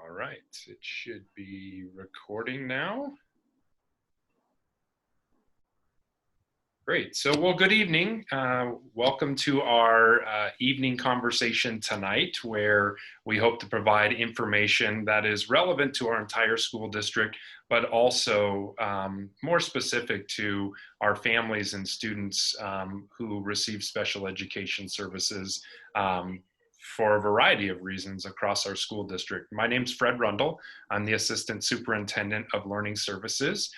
All right, it should be recording now. Great. So, well, good evening. Welcome to our evening conversation tonight, where we hope to provide information that is relevant to our entire school district, but also more specific to our families and students who receive special education services for a variety of reasons across our school district. My name's Fred Rundle. I'm the Assistant Superintendent of Learning Services.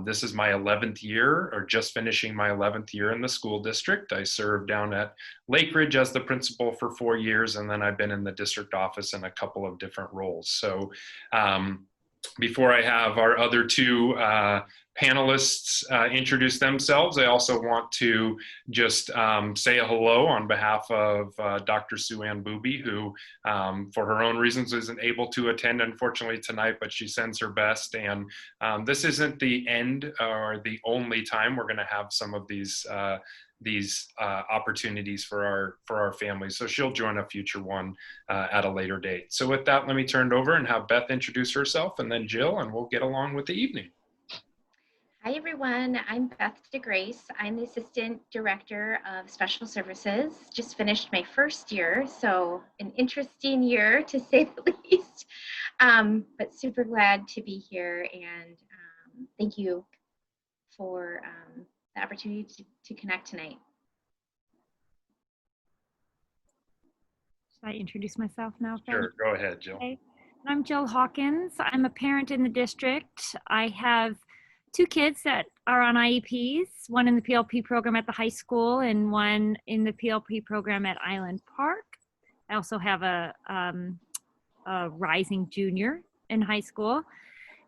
This is my 11th year, or just finishing my 11th year in the school district. I served down at Lake Ridge as the principal for 4 years, and then I've been in the district office in a couple of different roles. So before I have our other two panelists introduce themselves, I also want to just say a hello on behalf of Dr. Sue-Ann Booby, who for her own reasons isn't able to attend, unfortunately, tonight, but she sends her best. And this isn't the end or the only time we're going to have some of these opportunities for our families. So she'll join a future one at a later date. So with that, let me turn it over and have Beth introduce herself, and then Jill, and we'll get along with the evening. Hi, everyone. I'm Beth DeGrace. I'm the Assistant Director of Special Services. Just finished my first year, so an interesting year to say the least, but super glad to be here, and thank you for the opportunity to connect tonight. Should I introduce myself now, Fred? Sure, go ahead, Jill. Okay. I'm Jill Hawkins. I'm a parent in the district. I have 2 kids that are on IEPs, one in the PLP program at the high school and one in the PLP program at Island Park. I also have a rising junior in high school.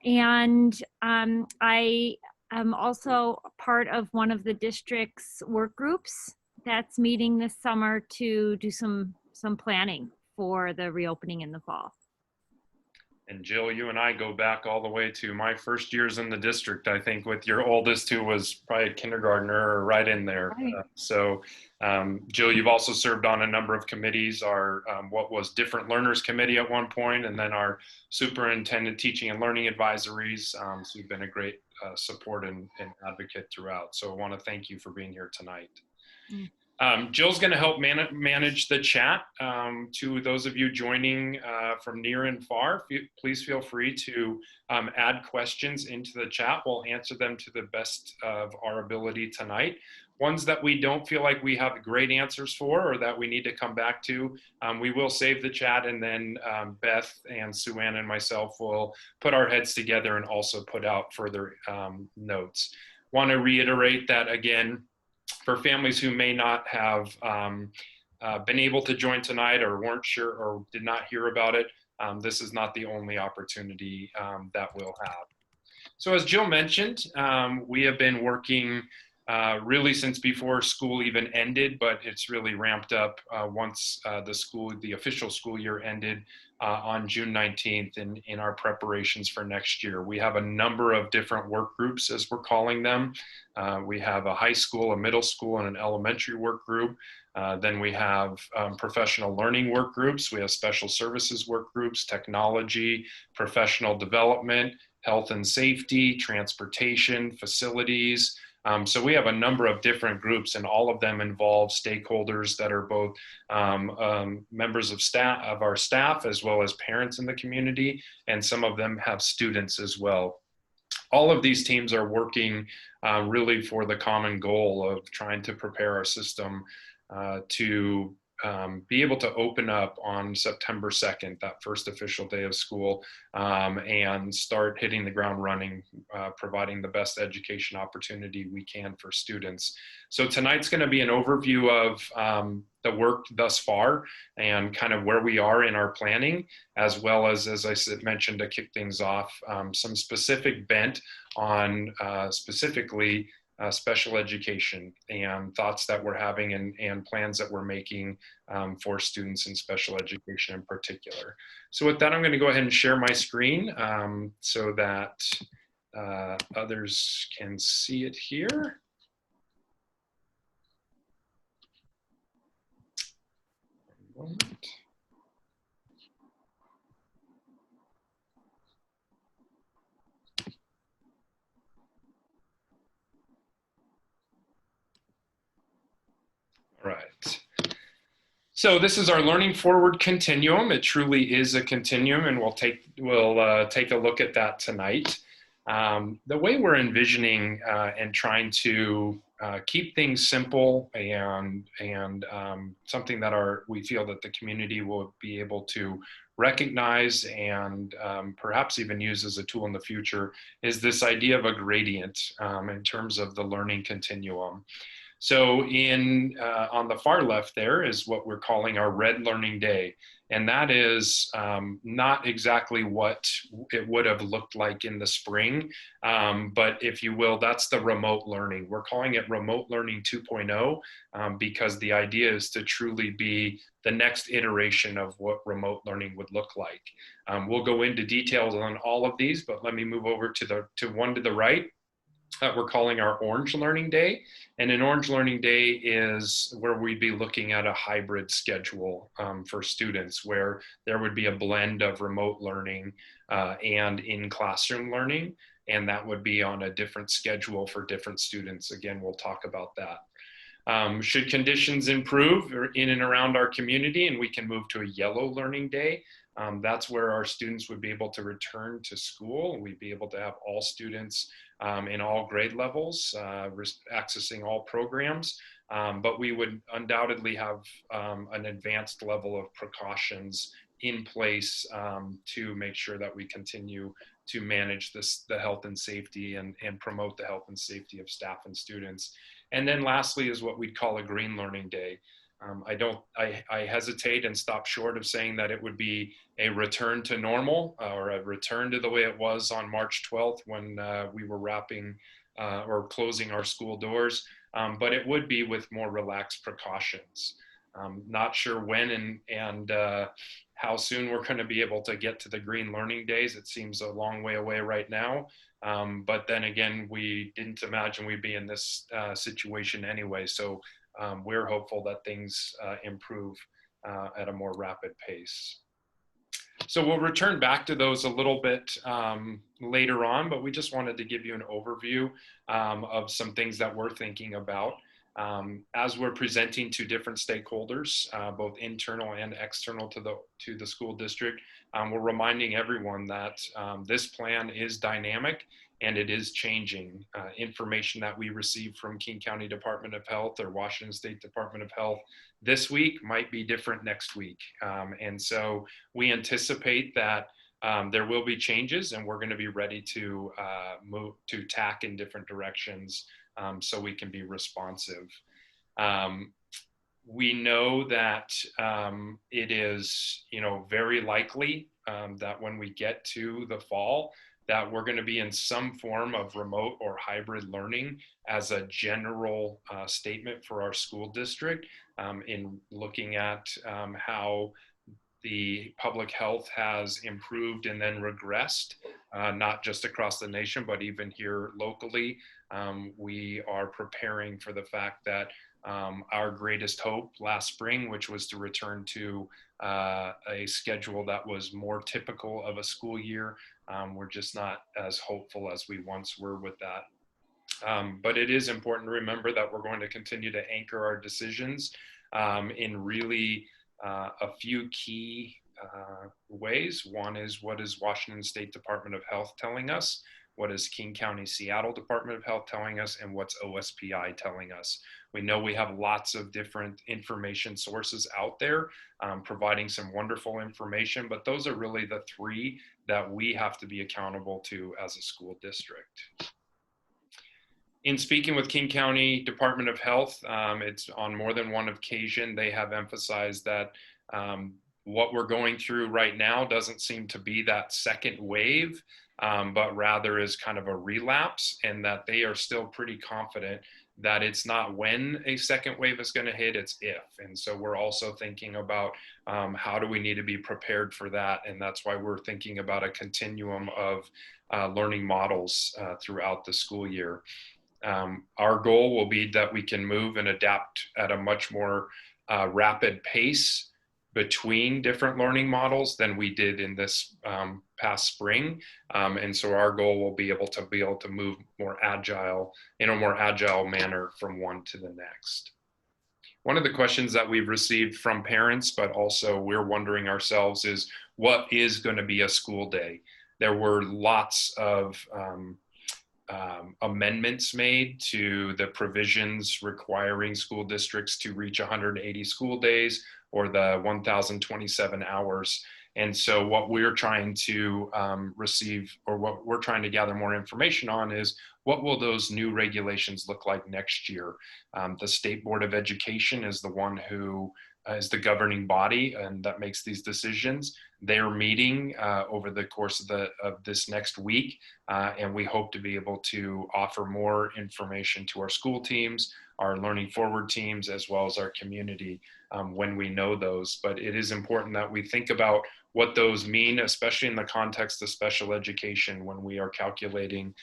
And I am also part of one of the district's work groups that's meeting this summer to do some planning for the reopening in the fall. And Jill, you and I go back all the way to my first years in the district. I think with your oldest, who was probably a kindergartner or right in there. Right. Jill, you've also served on a number of committees, our what was Different Learners Committee at one point, and then our Superintendent Teaching and Learning Advisories. So you've been a great support and advocate throughout. So I want to thank you for being here tonight. Jill's going to help manage the chat. To those of you joining from near and far, please feel free to add questions into the chat. We'll answer them to the best of our ability tonight. Ones that we don't feel like we have great answers for or that we need to come back to, we will save the chat, and then Beth and Sue-Ann and myself will put our heads together and also put out further notes. Want to reiterate that again, for families who may not have been able to join tonight or weren't sure or did not hear about it, this is not the only opportunity that we'll have. So as Jill mentioned, we have been working really since before school even ended, but it's really ramped up once the official school year ended on June 19th in our preparations for next year. We have a number of different work groups, as we're calling them. We have a high school, a middle school, and an elementary work group. Then we have professional learning work groups. We have special services work groups, technology, professional development, health and safety, transportation, facilities. So we have a number of different groups, and all of them involve stakeholders that are both members of our staff as well as parents in the community, and some of them have students as well. All of these teams are working really for the common goal of trying to prepare our system to be able to open up on September 2nd, that first official day of school, and start hitting the ground running, providing the best education opportunity we can for students. So tonight's going to be an overview of the work thus far and kind of where we are in our planning, as well as I mentioned, to kick things off, some specific bent on specifically special education and thoughts that we're having and plans that we're making for students in special education in particular. So with that, I'm going to go ahead and share my screen so that others can see it here. One moment. All right. So this is our Learning Forward Continuum. It truly is a continuum, and we'll take a look at that tonight. The way we're envisioning and trying to keep things simple and something that we feel that the community will be able to recognize and perhaps even use as a tool in the future is this idea of a gradient in terms of the learning continuum. So on the far left there is what we're calling our red learning day. And that is not exactly what it would have looked like in the spring, but if you will, that's the remote learning. We're calling it remote learning 2.0 because the idea is to truly be the next iteration of what remote learning would look like. We'll go into details on all of these, but let me move over to one to the right that we're calling our Orange Learning Day. And an Orange Learning Day is where we'd be looking at a hybrid schedule for students, where there would be a blend of remote learning and in-classroom learning, and that would be on a different schedule for different students. Again, we'll talk about that. Should conditions improve in and around our community and we can move to a Yellow Learning Day, that's where our students would be able to return to school. We'd be able to have all students in all grade levels, accessing all programs, but we would undoubtedly have an advanced level of precautions in place to make sure that we continue to manage the health and safety and promote the health and safety of staff and students. And then lastly is what we'd call a Green Learning Day. I hesitate and stop short of saying that it would be a return to normal or a return to the way it was on March 12th when we were wrapping or closing our school doors, but it would be with more relaxed precautions. Not sure when and how soon we're going to be able to get to the Green Learning Days. It seems a long way away right now. But then again, we didn't imagine we'd be in this situation anyway. So we're hopeful that things improve at a more rapid pace. So we'll return back to those a little bit later on, but we just wanted to give you an overview of some things that we're thinking about. As we're presenting to different stakeholders, both internal and external to the school district, we're reminding everyone that this plan is dynamic and it is changing. Information that we receive from King County Department of Health or Washington State Department of Health this week might be different next week. And so we anticipate that there will be changes and we're going to be ready to move to tack in different directions so we can be responsive. We know that it is, very likely that when we get to the fall, that we're going to be in some form of remote or hybrid learning as a general statement for our school district in looking at how the public health has improved and then regressed, not just across the nation, but even here locally. We are preparing for the fact that our greatest hope last spring, which was to return to a schedule that was more typical of a school year, we're just not as hopeful as we once were with that. But it is important to remember that we're going to continue to anchor our decisions in really a few key ways. One is, what is Washington State Department of Health telling us? What is King County Seattle Department of Health telling us? And what's OSPI telling us? We know we have lots of different information sources out there providing some wonderful information, but those are really the three that we have to be accountable to as a school district. In speaking with King County Department of Health, it's on more than one occasion, they have emphasized that what we're going through right now doesn't seem to be that second wave, but rather is kind of a relapse, and that they are still pretty confident that it's not when a second wave is going to hit, it's if. And so we're also thinking about how do we need to be prepared for that, and that's why we're thinking about a continuum of learning models throughout the school year. Our goal will be that we can move and adapt at a much more rapid pace between different learning models than we did in this past spring. And so our goal will be able to move more agile, in a more agile manner from one to the next. One of the questions that we've received from parents, but also we're wondering ourselves, is what is going to be a school day? There were lots of amendments made to the provisions requiring school districts to reach 180 school days or the 1,027 hours. And so what we're trying to receive, or what we're trying to gather more information on, is what will those new regulations look like next year? The State Board of Education is the one who is the governing body and that makes these decisions. They're meeting over the course of this next week, and we hope to be able to offer more information to our school teams, our Learning Forward teams, as well as our community when we know those. But it is important that we think about what those mean, especially in the context of special education when we are calculating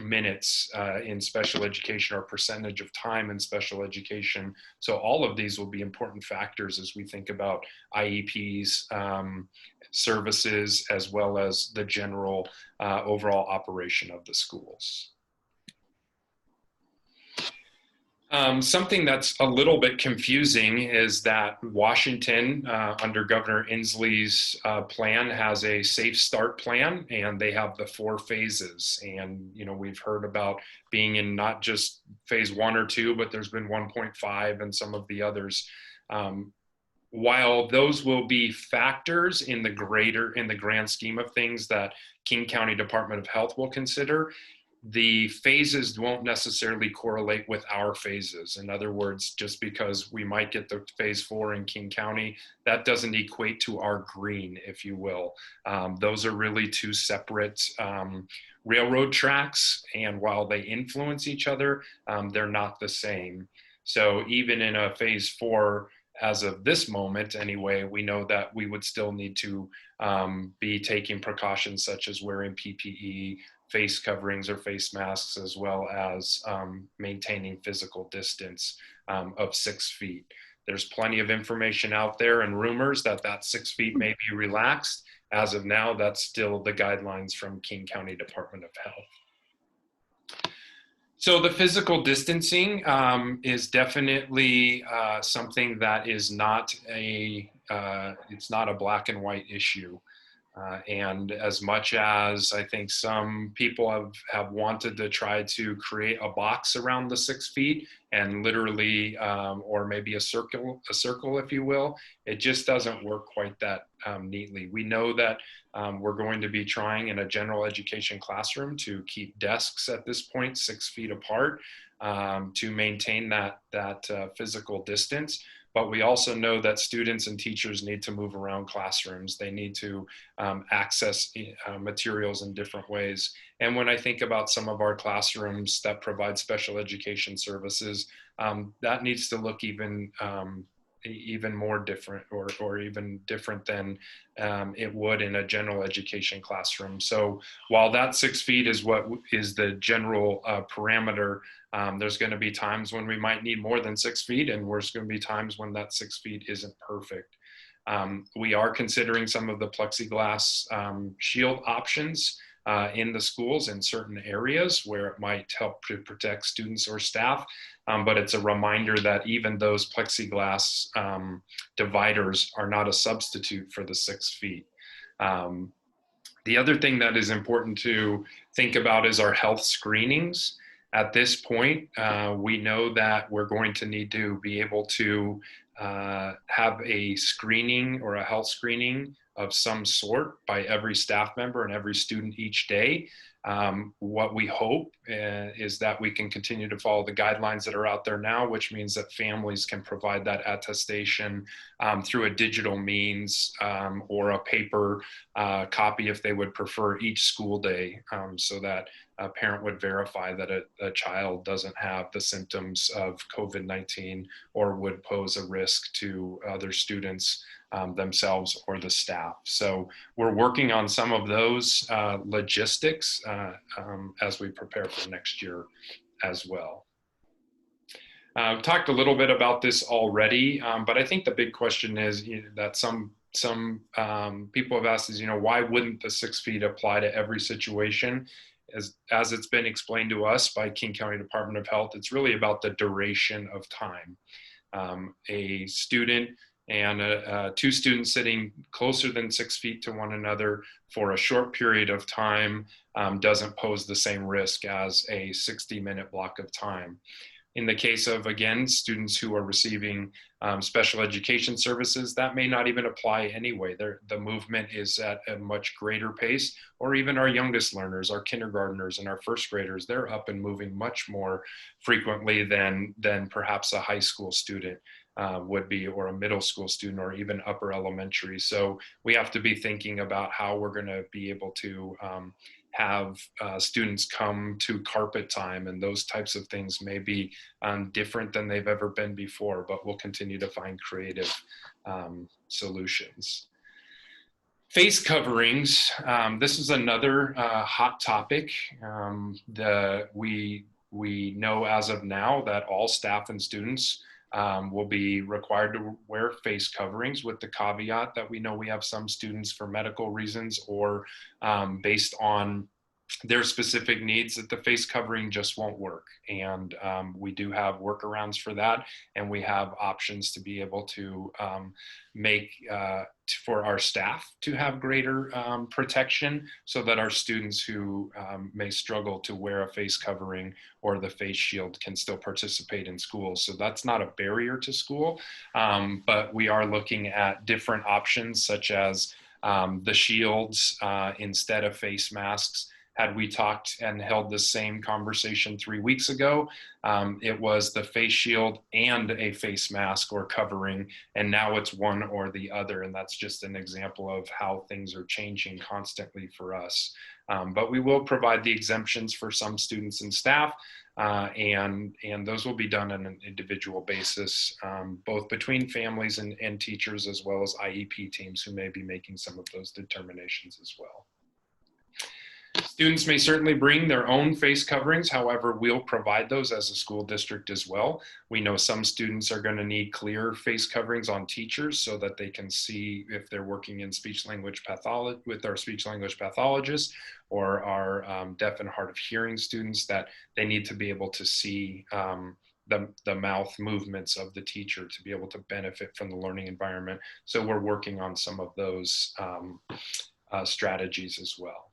minutes in special education or percentage of time in special education. So all of these will be important factors as we think about IEPs, services, as well as the general overall operation of the schools. Something that's a little bit confusing is that Washington, under Governor Inslee's plan, has a Safe Start plan, and they have the 4 phases. And, you know, we've heard about being in not just phase 1 or 2, but there's been 1.5 and some of the others. While those will be factors in the grand scheme of things that King County Department of Health will consider, the phases won't necessarily correlate with our phases. In other words, just because we might get the phase 4 in King County, that doesn't equate to our green, if you will. Those are really 2 separate railroad tracks, and while they influence each other, they're not the same. So even in a phase 4, as of this moment anyway, we know that we would still need to be taking precautions such as wearing PPE, face coverings or face masks, as well as maintaining physical distance of 6 feet. There's plenty of information out there and rumors that 6 feet may be relaxed. As of now, that's still the guidelines from King County Department of Health. So the physical distancing is definitely something that is not it's not a black and white issue. And as much as I think some people have wanted to try to create a box around the 6 feet and literally, or maybe a circle, if you will, it just doesn't work quite that neatly. We know that we're going to be trying in a general education classroom to keep desks at this point 6 feet apart to maintain that physical distance. But we also know that students and teachers need to move around classrooms. They need to access materials in different ways. And when I think about some of our classrooms that provide special education services, that needs to look even more different, or even different than it would in a general education classroom. So while that 6 feet is what is the general parameter, there's going to be times when we might need more than 6 feet, and there's going to be times when that 6 feet isn't perfect. We are considering some of the plexiglass shield options in the schools in certain areas where it might help to protect students or staff. But it's a reminder that even those plexiglass dividers are not a substitute for the 6 feet. The other thing that is important to think about is our health screenings. At this point, we know that we're going to need to be able to have a screening or a health screening of some sort by every staff member and every student each day. What we hope is that we can continue to follow the guidelines that are out there now, which means that families can provide that attestation through a digital means or a paper copy if they would prefer each school day, so that a parent would verify that a child doesn't have the symptoms of COVID-19 or would pose a risk to other students themselves or the staff. So we're working on some of those logistics as we prepare for next year as well. I've talked a little bit about this already, but I think the big question is that some people have asked is, why wouldn't the 6 feet apply to every situation? As it's been explained to us by King County Department of Health, it's really about the duration of time. A student and two students sitting closer than 6 feet to one another for a short period of time doesn't pose the same risk as a 60-minute block of time. In the case of, again, students who are receiving special education services, that may not even apply anyway. The movement is at a much greater pace, or even our youngest learners, our kindergartners and our first graders, they're up and moving much more frequently than perhaps a high school student would be, or a middle school student, or even upper elementary. So we have to be thinking about how we're going to be able to have students come to carpet time, and those types of things may be different than they've ever been before, but we'll continue to find creative solutions. Face coverings, this is another hot topic. We know as of now that all staff and students will be required to wear face coverings, with the caveat that we know we have some students for medical reasons or based on their specific needs that the face covering just won't work. And we do have workarounds for that. And we have options to be able to make for our staff to have greater protection, so that our students who may struggle to wear a face covering or the face shield can still participate in school. So that's not a barrier to school, but we are looking at different options, such as the shields instead of face masks. Had we talked and held the same conversation 3 weeks ago, it was the face shield and a face mask or covering, and now it's one or the other. And that's just an example of how things are changing constantly for us. But we will provide the exemptions for some students and staff, and those will be done on an individual basis, both between families and teachers, as well as IEP teams who may be making some of those determinations as well. Students may certainly bring their own face coverings. However, we'll provide those as a school district as well. We know some students are going to need clear face coverings on teachers so that they can see if they're working in speech language pathology with our speech language pathologists, or our deaf and hard of hearing students, that they need to be able to see the mouth movements of the teacher to be able to benefit from the learning environment. So we're working on some of those strategies as well.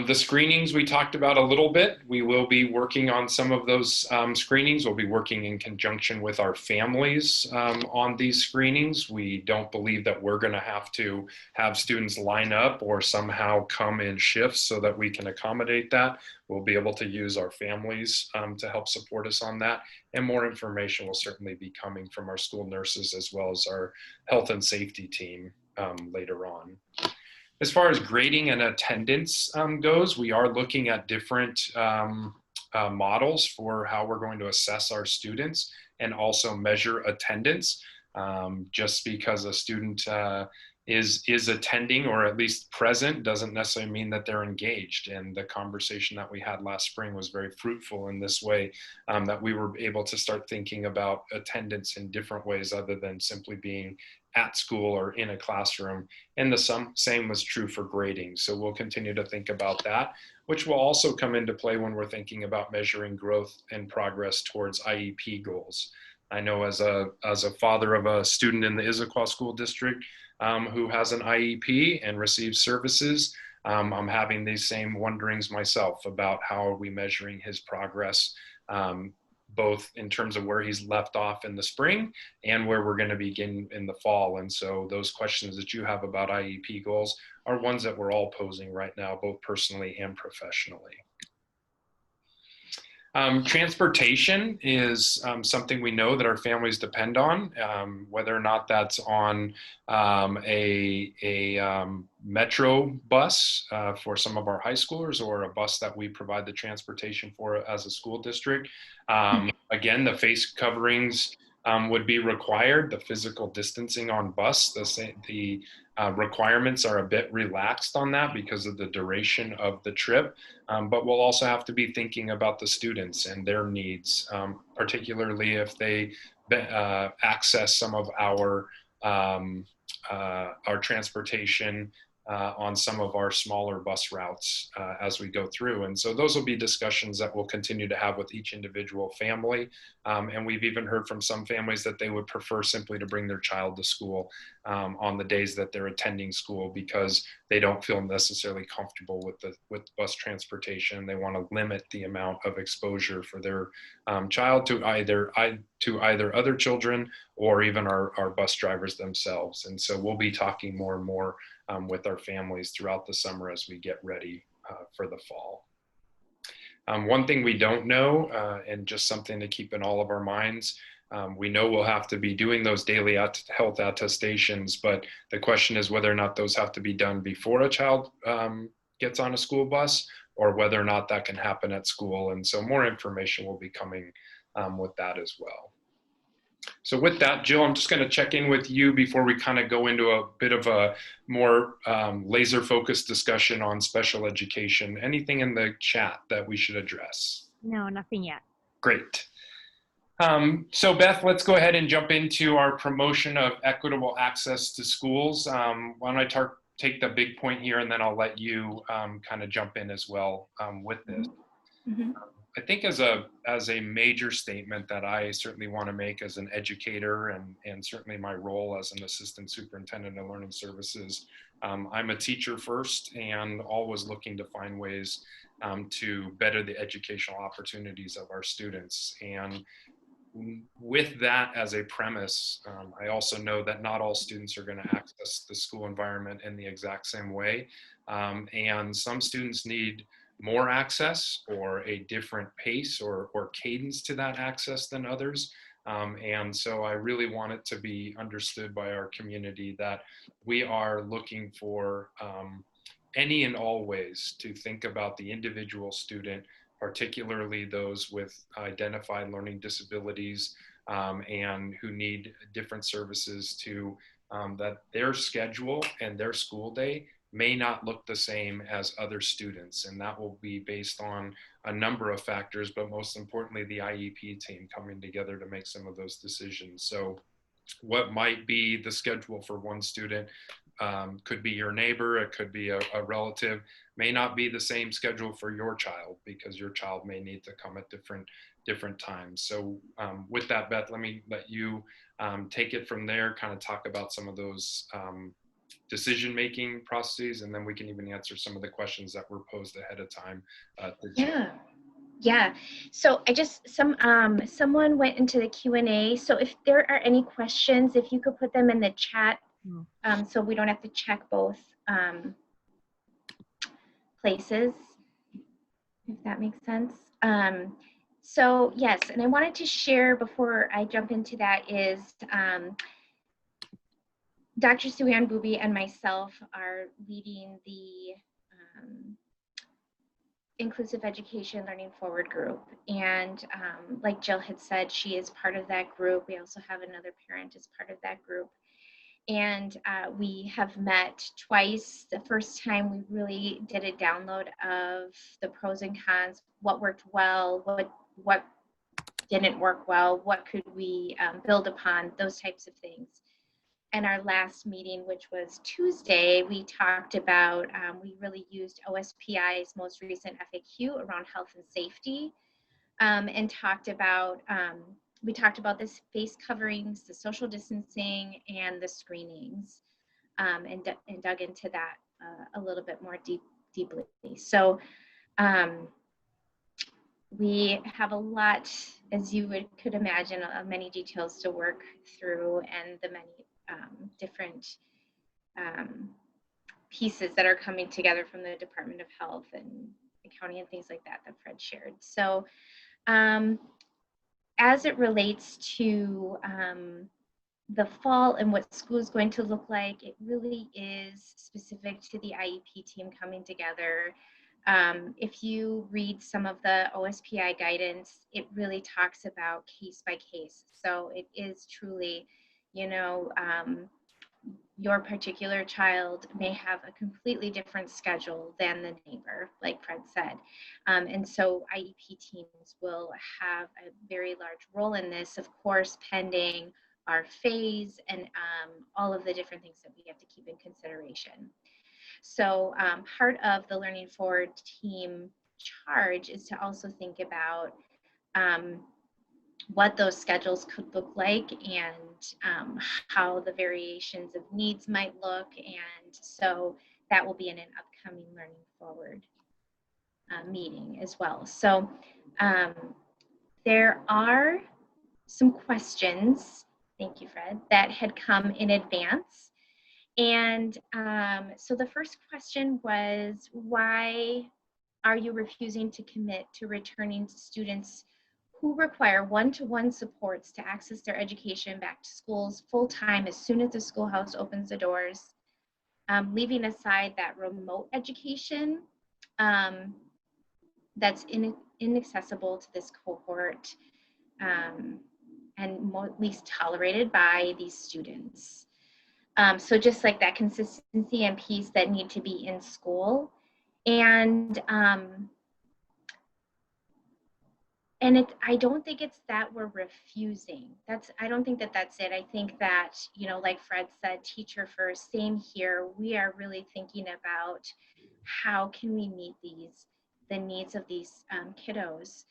The screenings we talked about a little bit. We will be working on some of those screenings. We'll be working in conjunction with our families on these screenings. We don't believe that we're going to have students line up or somehow come in shifts so that we can accommodate that. We'll be able to use our families to help support us on that. And more information will certainly be coming from our school nurses as well as our health and safety team later on. As far as grading and attendance goes, we are looking at different models for how we're going to assess our students and also measure attendance. Just because a student is attending or at least present doesn't necessarily mean that they're engaged. And the conversation that we had last spring was very fruitful in this way, that we were able to start thinking about attendance in different ways other than simply being at school or in a classroom. And the same was true for grading. So we'll continue to think about that, which will also come into play when we're thinking about measuring growth and progress towards IEP goals. I know as a father of a student in the Issaquah School District who has an IEP and receives services, I'm having these same wonderings myself about how are we measuring his progress, both in terms of where he's left off in the spring and where we're going to begin in the fall. And so those questions that you have about IEP goals are ones that we're all posing right now, both personally and professionally. Transportation is something we know that our families depend on, whether or not that's on a metro bus for some of our high schoolers, or a bus that we provide the transportation for as a school district. Again, the face coverings would be required. The physical distancing on bus, the requirements are a bit relaxed on that because of the duration of the trip, but we'll also have to be thinking about the students and their needs, particularly if they access some of our transportation on some of our smaller bus routes as we go through. And so those will be discussions that we'll continue to have with each individual family. And we've even heard from some families that they would prefer simply to bring their child to school on the days that they're attending school because they don't feel necessarily comfortable with bus transportation. They want to limit the amount of exposure for their child to either other children or even our bus drivers themselves. And so we'll be talking more and more with our families throughout the summer as we get ready for the fall. One thing we don't know, and just something to keep in all of our minds, we know we'll have to be doing those daily health attestations, but the question is whether or not those have to be done before a child gets on a school bus or whether or not that can happen at school. And so more information will be coming with that as well. So with that, Jill, I'm just going to check in with you before we kind of go into a bit of a more laser-focused discussion on special education. Anything in the chat that we should address? No, nothing yet. Great. So Beth, let's go ahead and jump into our promotion of equitable access to schools. Why don't I take the big point here, and then I'll let you kind of jump in as well with this. Mm-hmm. I think as a major statement that I certainly want to make as an educator and certainly my role as an assistant superintendent of learning services, I'm a teacher first and always looking to find ways to better the educational opportunities of our students. And with that as a premise, I also know that not all students are going to access the school environment in the exact same way. And some students need more access or a different pace or cadence to that access than others. And so I really want it to be understood by our community that we are looking for any and all ways to think about the individual student, particularly those with identified learning disabilities and who need different services to that their schedule and their school day may not look the same as other students. And that will be based on a number of factors, but most importantly, the IEP team coming together to make some of those decisions. So what might be the schedule for one student could be your neighbor, it could be a relative, may not be the same schedule for your child because your child may need to come at different times. So with that, Beth, let me let you take it from there, kind of talk about some of those decision-making processes, and then we can even answer some of the questions that were posed ahead of time. Yeah. So I just, someone went into the Q&A. So if there are any questions, if you could put them in the chat, so we don't have to check both places, if that makes sense. So yes, and I wanted to share before I jump into that is Dr. Suann Booby and myself are leading the Inclusive Education Learning Forward group. And like Jill had said, she is part of that group. We also have another parent as part of that group. And we have met twice. The first time we really did a download of the pros and cons, what worked well, what didn't work well, what could we build upon, those types of things. And our last meeting, which was Tuesday, we talked about, we really used OSPI's most recent FAQ around health and safety, and talked about, we talked about the face coverings, the social distancing, and the screenings, and dug into that a little bit more deeply. So we have a lot, as you could imagine, many details to work through, and the many different pieces that are coming together from the Department of Health and the county and things like that Fred shared. So as it relates to the fall and what school is going to look like, it really is specific to the IEP team coming together. If you read some of the OSPI guidance, it really talks about case by case. So it is truly, you know, your particular child may have a completely different schedule than the neighbor, like Fred said. And so IEP teams will have a very large role in this, of course, pending our phase and all of the different things that we have to keep in consideration. So part of the Learning Forward team charge is to also think about what those schedules could look like, and how the variations of needs might look. And so that will be in an upcoming Learning Forward meeting as well. So there are some questions, thank you, Fred, that had come in advance. And so the first question was, why are you refusing to commit to returning students who require one-to-one supports to access their education back to schools full-time as soon as the schoolhouse opens the doors, leaving aside that remote education that's inaccessible to this cohort and least tolerated by these students. So just like that consistency and piece that need to be in school. And I don't think it's that we're refusing. I don't think that that's it. I think that, you know, like Fred said, teacher first, same here. We are really thinking about how can we meet the needs of these kiddos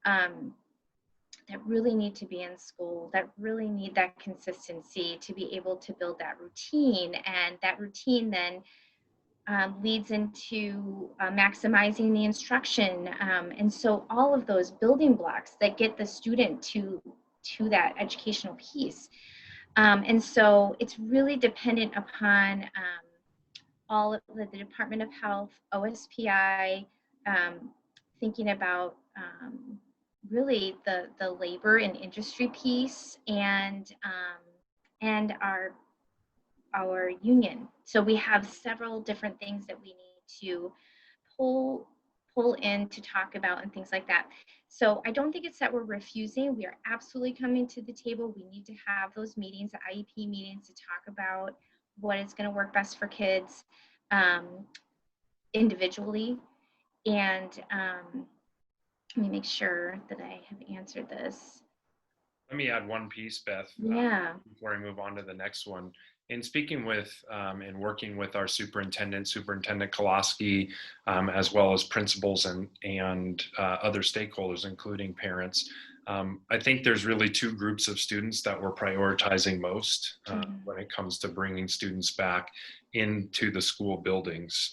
that really need to be in school, that really need that consistency to be able to build that routine. And that routine then leads into maximizing the instruction. And so all of those building blocks that get the student to that educational piece. And so it's really dependent upon all of the Department of Health, OSPI, thinking about really the labor and industry piece, and our union. So we have several different things that we need to pull in to talk about and things like that. So I don't think it's that we're refusing. We are absolutely coming to the table. We need to have those meetings, the IEP meetings, to talk about what is going to work best for kids individually. And let me make sure that I have answered this. Let me add one piece, Beth, Yeah. before I move on to the next one. In speaking with and working with our Superintendent Koloski, as well as principals and other stakeholders, including parents, I think there's really two groups of students that we're prioritizing most when it comes to bringing students back into the school buildings.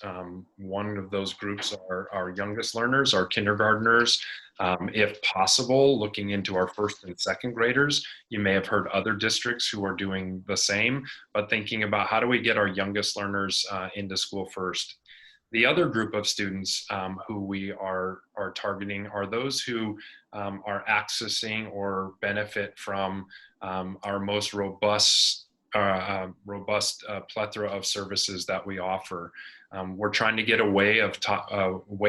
One of those groups are our youngest learners, our kindergartners. If possible, looking into our first and second graders. You may have heard other districts who are doing the same, but thinking about how do we get our youngest learners into school first. The other group of students who we are targeting are those who are accessing or benefit from our most robust plethora of services that we offer. We're trying to get away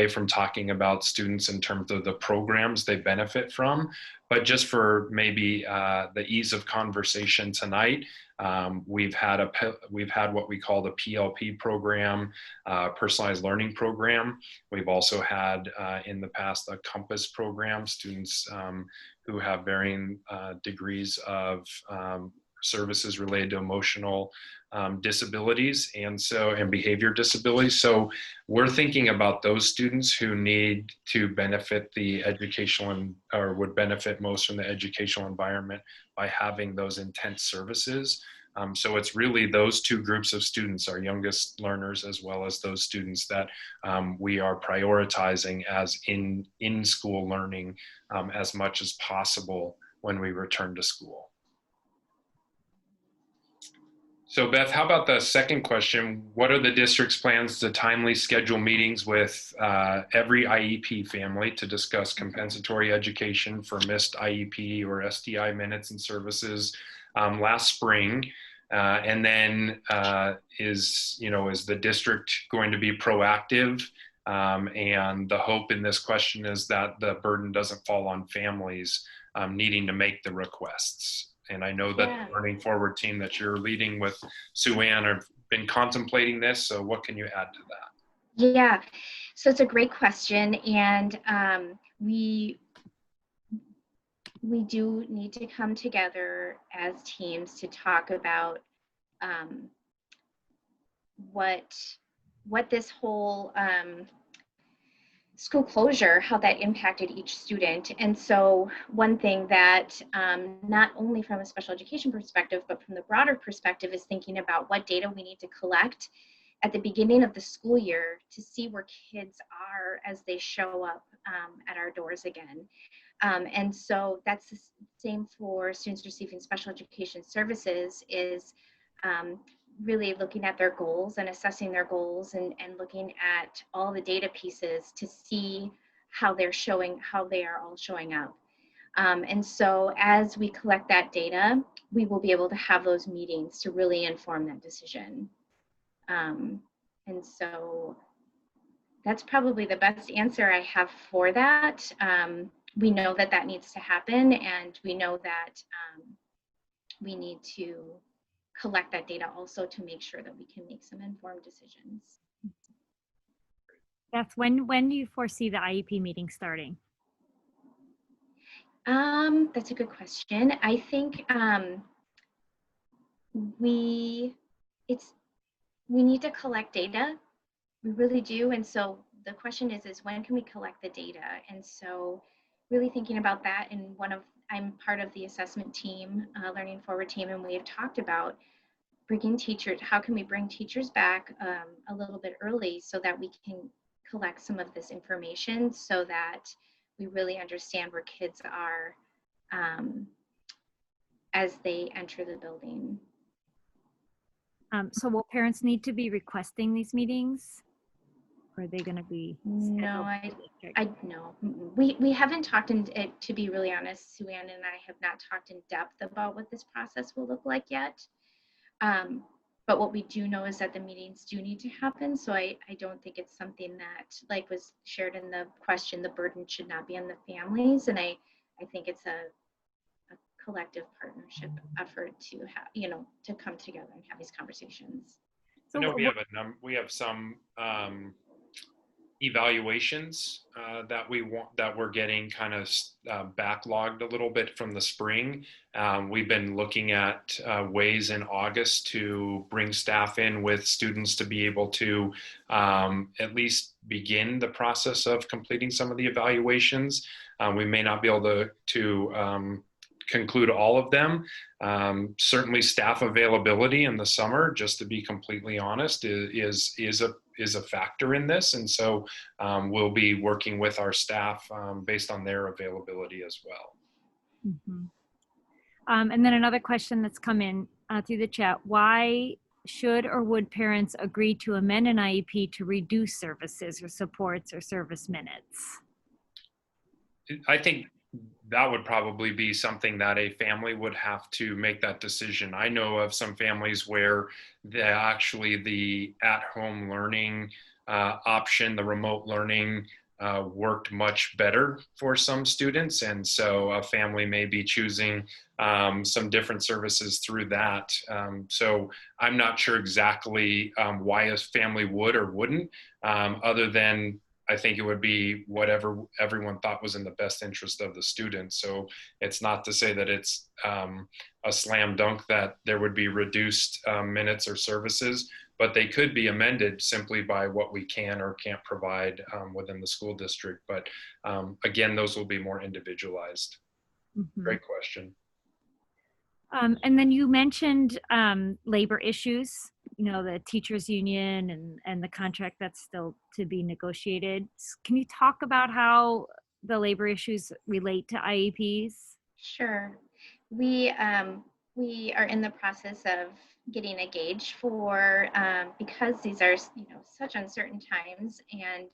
from talking about students in terms of the programs they benefit from, but just for maybe the ease of conversation tonight, we've had what we call the PLP program, personalized learning program. We've also had in the past a Compass program, students who have varying degrees of services related to emotional disabilities and behavior disabilities. So we're thinking about those students who need to benefit the educational or would benefit most from the educational environment by having those intense services. So it's really those two groups of students, our youngest learners, as well as those students that we are prioritizing as in-school learning as much as possible when we return to school. So Beth, how about the second question? What are the district's plans to timely schedule meetings with every IEP family to discuss compensatory education for missed IEP or STI minutes and services last spring? And then is the district going to be proactive? And the hope in this question is that the burden doesn't fall on families needing to make the requests. And I know that the Learning Forward team that you're leading with Sue Ann have been contemplating this. So what can you add to that? Yeah, so it's a great question. And we do need to come together as teams to talk about what what this whole school closure, how that impacted each student. And so one thing that not only from a special education perspective, but from the broader perspective is thinking about what data we need to collect at the beginning of the school year to see where kids are as they show up at our doors again. And so that's the same for students receiving special education services, is really looking at their goals and assessing their goals, and looking at all the data pieces to see how they are all showing up. And so as we collect that data, we will be able to have those meetings to really inform that decision. And so that's probably the best answer I have for that. We know that that needs to happen, and we know that we need to collect that data also to make sure that we can make some informed decisions. That's when do you foresee the IEP meeting starting? That's a good question. I think we need to collect data. We really do. And so the question is when can we collect the data? And so really thinking about that, and I'm part of the assessment team, Learning Forward team, and we have talked about bringing teachers, how can we bring teachers back a little bit early so that we can collect some of this information so that we really understand where kids are as they enter the building. So will parents need to be requesting these meetings? Or are they going to be scheduled? No, no. We haven't talked to be really honest, Sue Ann and I have not talked in depth about what this process will look like yet. But what we do know is that the meetings do need to happen. So I don't think it's something that, like was shared in the question, the burden should not be on the families. And I think it's a collective partnership effort to have, to come together and have these conversations. So we have some evaluations that we're getting kind of backlogged a little bit from the spring. We've been looking at ways in August to bring staff in with students to be able to at least begin the process of completing some of the evaluations. We may not be able to conclude all of them. Certainly staff availability in the summer, just to be completely honest, is a factor in this. And so we'll be working with our staff based on their availability as well. Mm-hmm. And then another question that's come in through the chat: why should or would parents agree to amend an IEP to reduce services or supports or service minutes? I think that would probably be something that a family would have to make that decision. I know of some families where the at-home learning option, the remote learning, worked much better for some students. And so a family may be choosing some different services through that. So I'm not sure exactly why a family would or wouldn't, other than I think it would be whatever everyone thought was in the best interest of the student. So it's not to say that it's a slam dunk that there would be reduced minutes or services, but they could be amended simply by what we can or can't provide within the school district. But again, those will be more individualized. Mm-hmm. Great question. And then you mentioned labor issues, the teachers union and the contract that's still to be negotiated. Can you talk about how the labor issues relate to IEPs? Sure. We are in the process of getting a gauge for, because these are, such uncertain times, and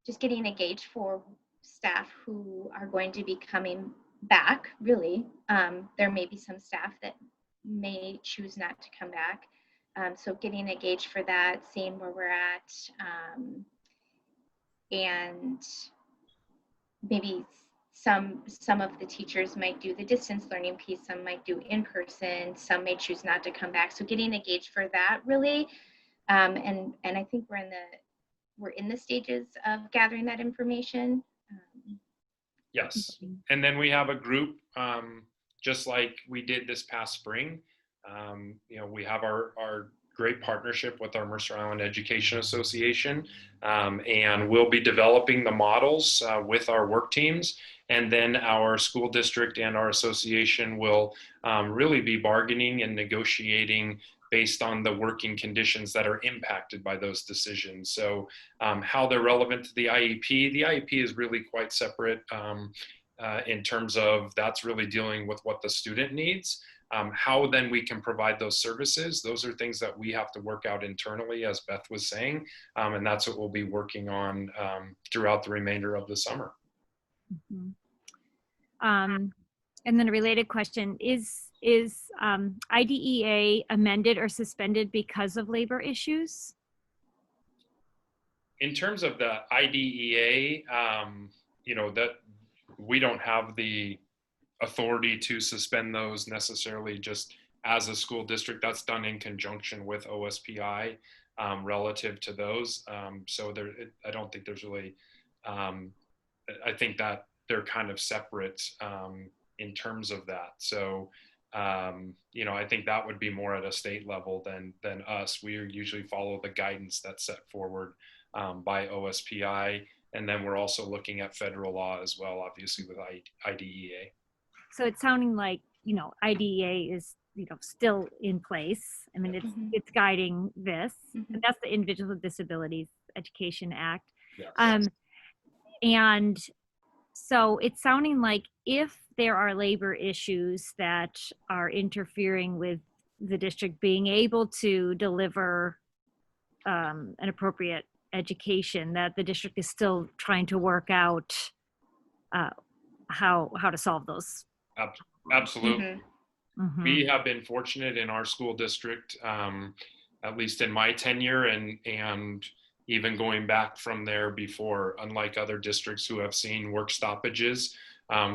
just getting a gauge for staff who are going to be coming back, really. There may be some staff that may choose not to come back. So getting a gauge for that, seeing where we're at, and maybe some of the teachers might do the distance learning piece, some might do in person, some may choose not to come back. So getting a gauge for that, really, and I think we're in the stages of gathering that information. Yes, and then we have a group, just like we did this past spring. We have our great partnership with our Mercer Island Education Association, and we'll be developing the models with our work teams. And then our school district and our association will really be bargaining and negotiating based on the working conditions that are impacted by those decisions. So how they're relevant to the IEP is really quite separate in terms of that's really dealing with what the student needs. How then we can provide those services, those are things that we have to work out internally, as Beth was saying, and that's what we'll be working on throughout the remainder of the summer. Mm-hmm. And then a related question, is IDEA amended or suspended because of labor issues? In terms of the IDEA, you know, that we don't have the authority to suspend those necessarily just as a school district. That's done in conjunction with OSPI relative to those. So I don't think there's really, I think that they're kind of separate in terms of that. So, you know, I think that would be more at a state level than us. We usually follow the guidance that's set forward by OSPI. And then we're also looking at federal law as well, obviously with IDEA. So it's sounding like, you know, IDEA is, you know, still in place. I mean, it's guiding this. And that's the Individuals with Disabilities Education Act. Yes. And so it's sounding like if there are labor issues that are interfering with the district being able to deliver an appropriate education, that the district is still trying to work out how to solve those. Absolutely. Mm-hmm. We have been fortunate in our school district, at least in my tenure, and even going back from there before, unlike other districts who have seen work stoppages,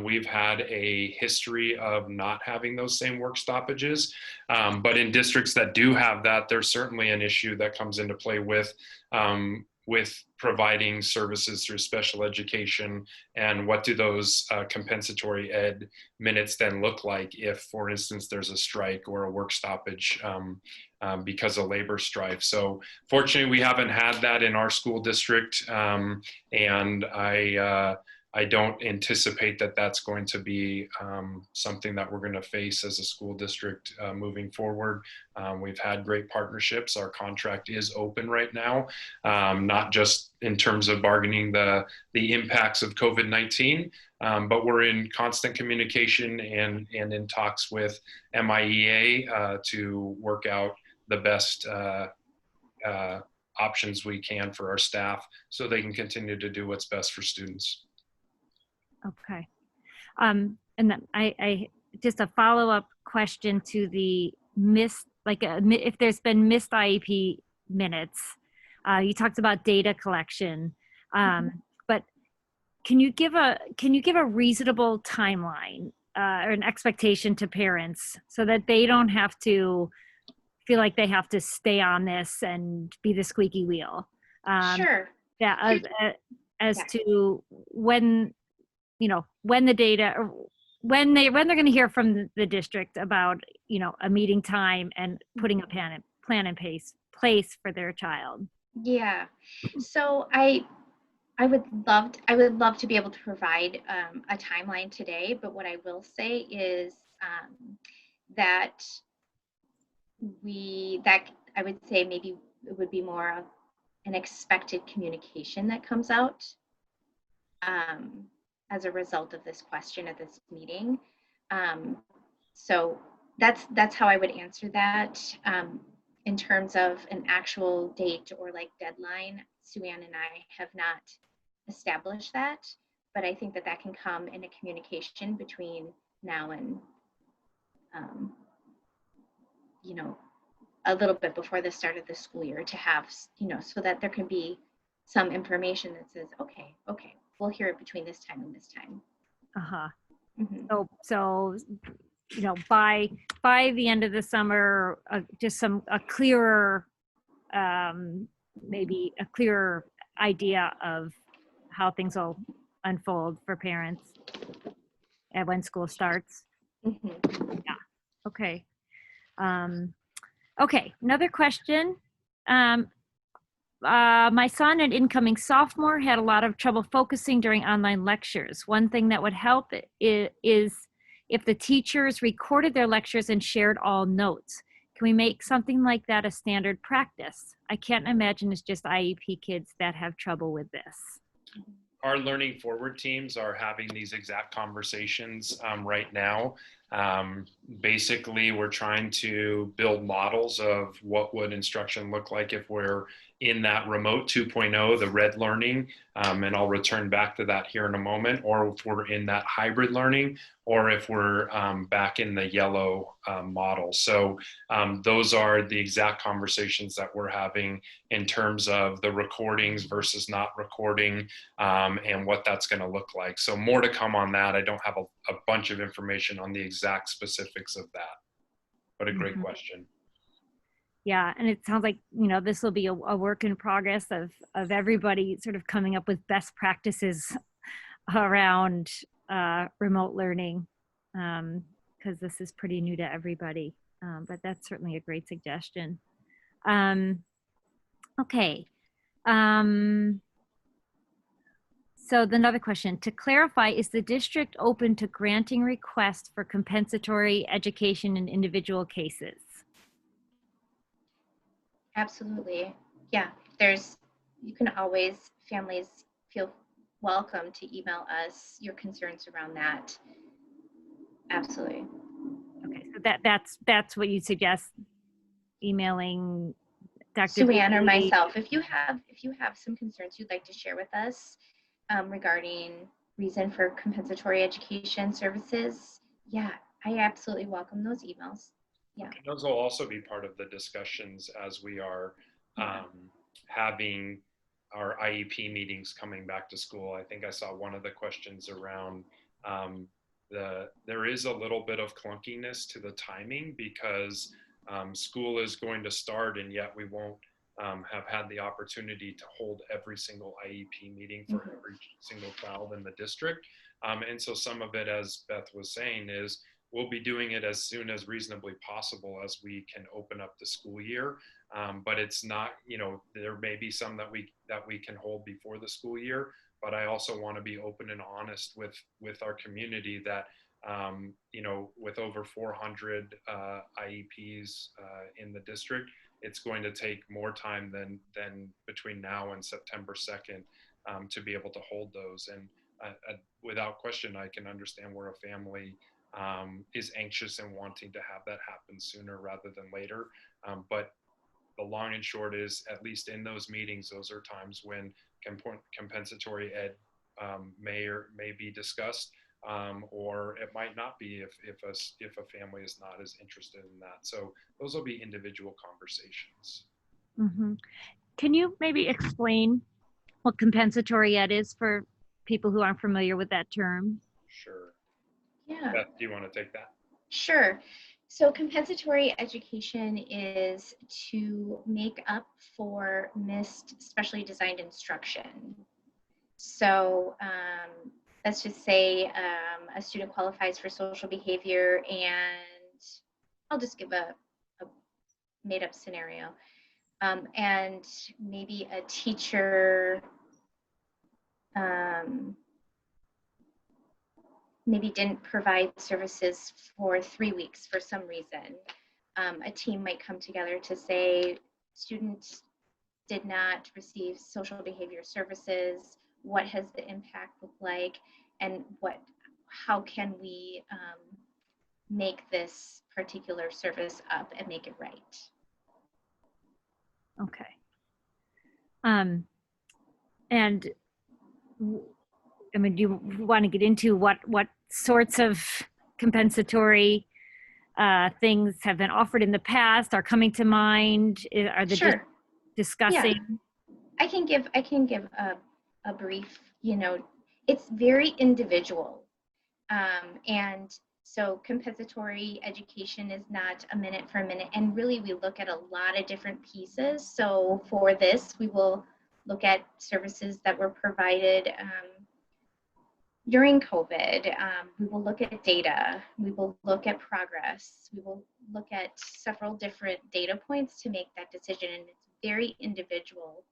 we've had a history of not having those same work stoppages. But in districts that do have that, there's certainly an issue that comes into play with providing services through special education, and what do those compensatory ed minutes then look like if, for instance, there's a strike or a work stoppage because of labor strife. So fortunately, we haven't had that in our school district, and I don't anticipate that that's going to be something that we're going to face as a school district moving forward. We've had great partnerships. Our contract is open right now, not just in terms of bargaining the impacts of COVID-19, but we're in constant communication and in talks with MIEA to work out the best options we can for our staff so they can continue to do what's best for students. Okay. And then I just a follow-up question to the if there's been missed IEP minutes. You talked about data collection, but can you give a reasonable timeline or an expectation to parents so that they don't have to feel like they have to stay on this and be the squeaky wheel? Sure. Yeah. As to when, you know, when the data, or when they're going to hear from the district about, you know, a meeting time and putting a plan in place for their child. Yeah. So I would love to be able to provide a timeline today, but what I will say is that I would say maybe it would be more of an expected communication that comes out as a result of this question at this meeting. So that's how I would answer that. In terms of an actual date or like deadline, Sue-Ann and I have not established that, but I think that can come in a communication between now and, you know, a little bit before the start of the school year to have, you know, so that there can be some information that says, okay, we'll hear it between this time and this time. So you know, by the end of the summer, just a clearer, maybe a clearer idea of how things will unfold for parents and when school starts. Yeah. Okay. Okay, another question. My son, an incoming sophomore, had a lot of trouble focusing during online lectures. One thing that would help is if the teachers recorded their lectures and shared all notes. Can we make something like that a standard practice? I can't imagine it's just IEP kids that have trouble with this. Our Learning Forward teams are having these exact conversations right now. Basically, we're trying to build models of what would instruction look like if we're in that remote 2.0, the red learning, and I'll return back to that here in a moment, or if we're in that hybrid learning, or if we're back in the yellow model. So those are the exact conversations that we're having in terms of the recordings versus not recording, and what that's going to look like. So more to come on that. I don't have a bunch of information on the exact specifics of that, but a great question. Yeah, and it sounds like, you know, this will be a work in progress of everybody sort of coming up with best practices around remote learning, because this is pretty new to everybody. But that's certainly a great suggestion. Okay. So another question, to clarify, is the district open to granting requests for compensatory education in individual cases? Absolutely. Yeah, you can always, families feel welcome to email us your concerns around that. Absolutely. Okay, so that's what you suggest, emailing Dr. Sue-Ann or Beatty. myself, if you have some concerns you'd like to share with us regarding reason for compensatory education services, yeah, I absolutely welcome those emails. Yeah. Those will also be part of the discussions as we are having our IEP meetings coming back to school. I think I saw one of the questions around there is a little bit of clunkiness to the timing because school is going to start, and yet we won't have had the opportunity to hold every single IEP meeting for every single child in the district. And so some of it, as Beth was saying, is we'll be doing it as soon as reasonably possible as we can open up the school year. But it's not, you know, there may be some that we can hold before the school year. But I also want to be open and honest with our community that, you know, with over 400 IEPs in the district, it's going to take more time than between now and September 2nd to be able to hold those. And without question, I can understand where a family is anxious and wanting to have that happen sooner rather than later. But the long and short is, at least in those meetings, those are times when compensatory ed may be discussed, or it might not be if a family is not as interested in that. So those will be individual conversations. Mm-hmm. Can you maybe explain what compensatory ed is for people who aren't familiar with that term? Sure. Yeah. Beth, do you want to take that? Sure. So compensatory education is to make up for missed specially designed instruction. So let's just say a student qualifies for social behavior, and I'll just give a made-up scenario. And maybe a teacher maybe didn't provide services for 3 weeks for some reason. A team might come together to say, students did not receive social behavior services. What has the impact looked like? And how can we make this particular service up and make it right? Okay. And I mean, do you want to get into what sorts of compensatory things have been offered in the past, are coming to mind? Are they Sure. discussing? Yeah. I can give a brief, you know, it's very individual. And so compensatory education is not a minute for a minute. And really, we look at a lot of different pieces. So for this, we will look at services that were provided during COVID, we will look at data, we will look at progress, we will look at several different data points to make that decision, and it's very individual.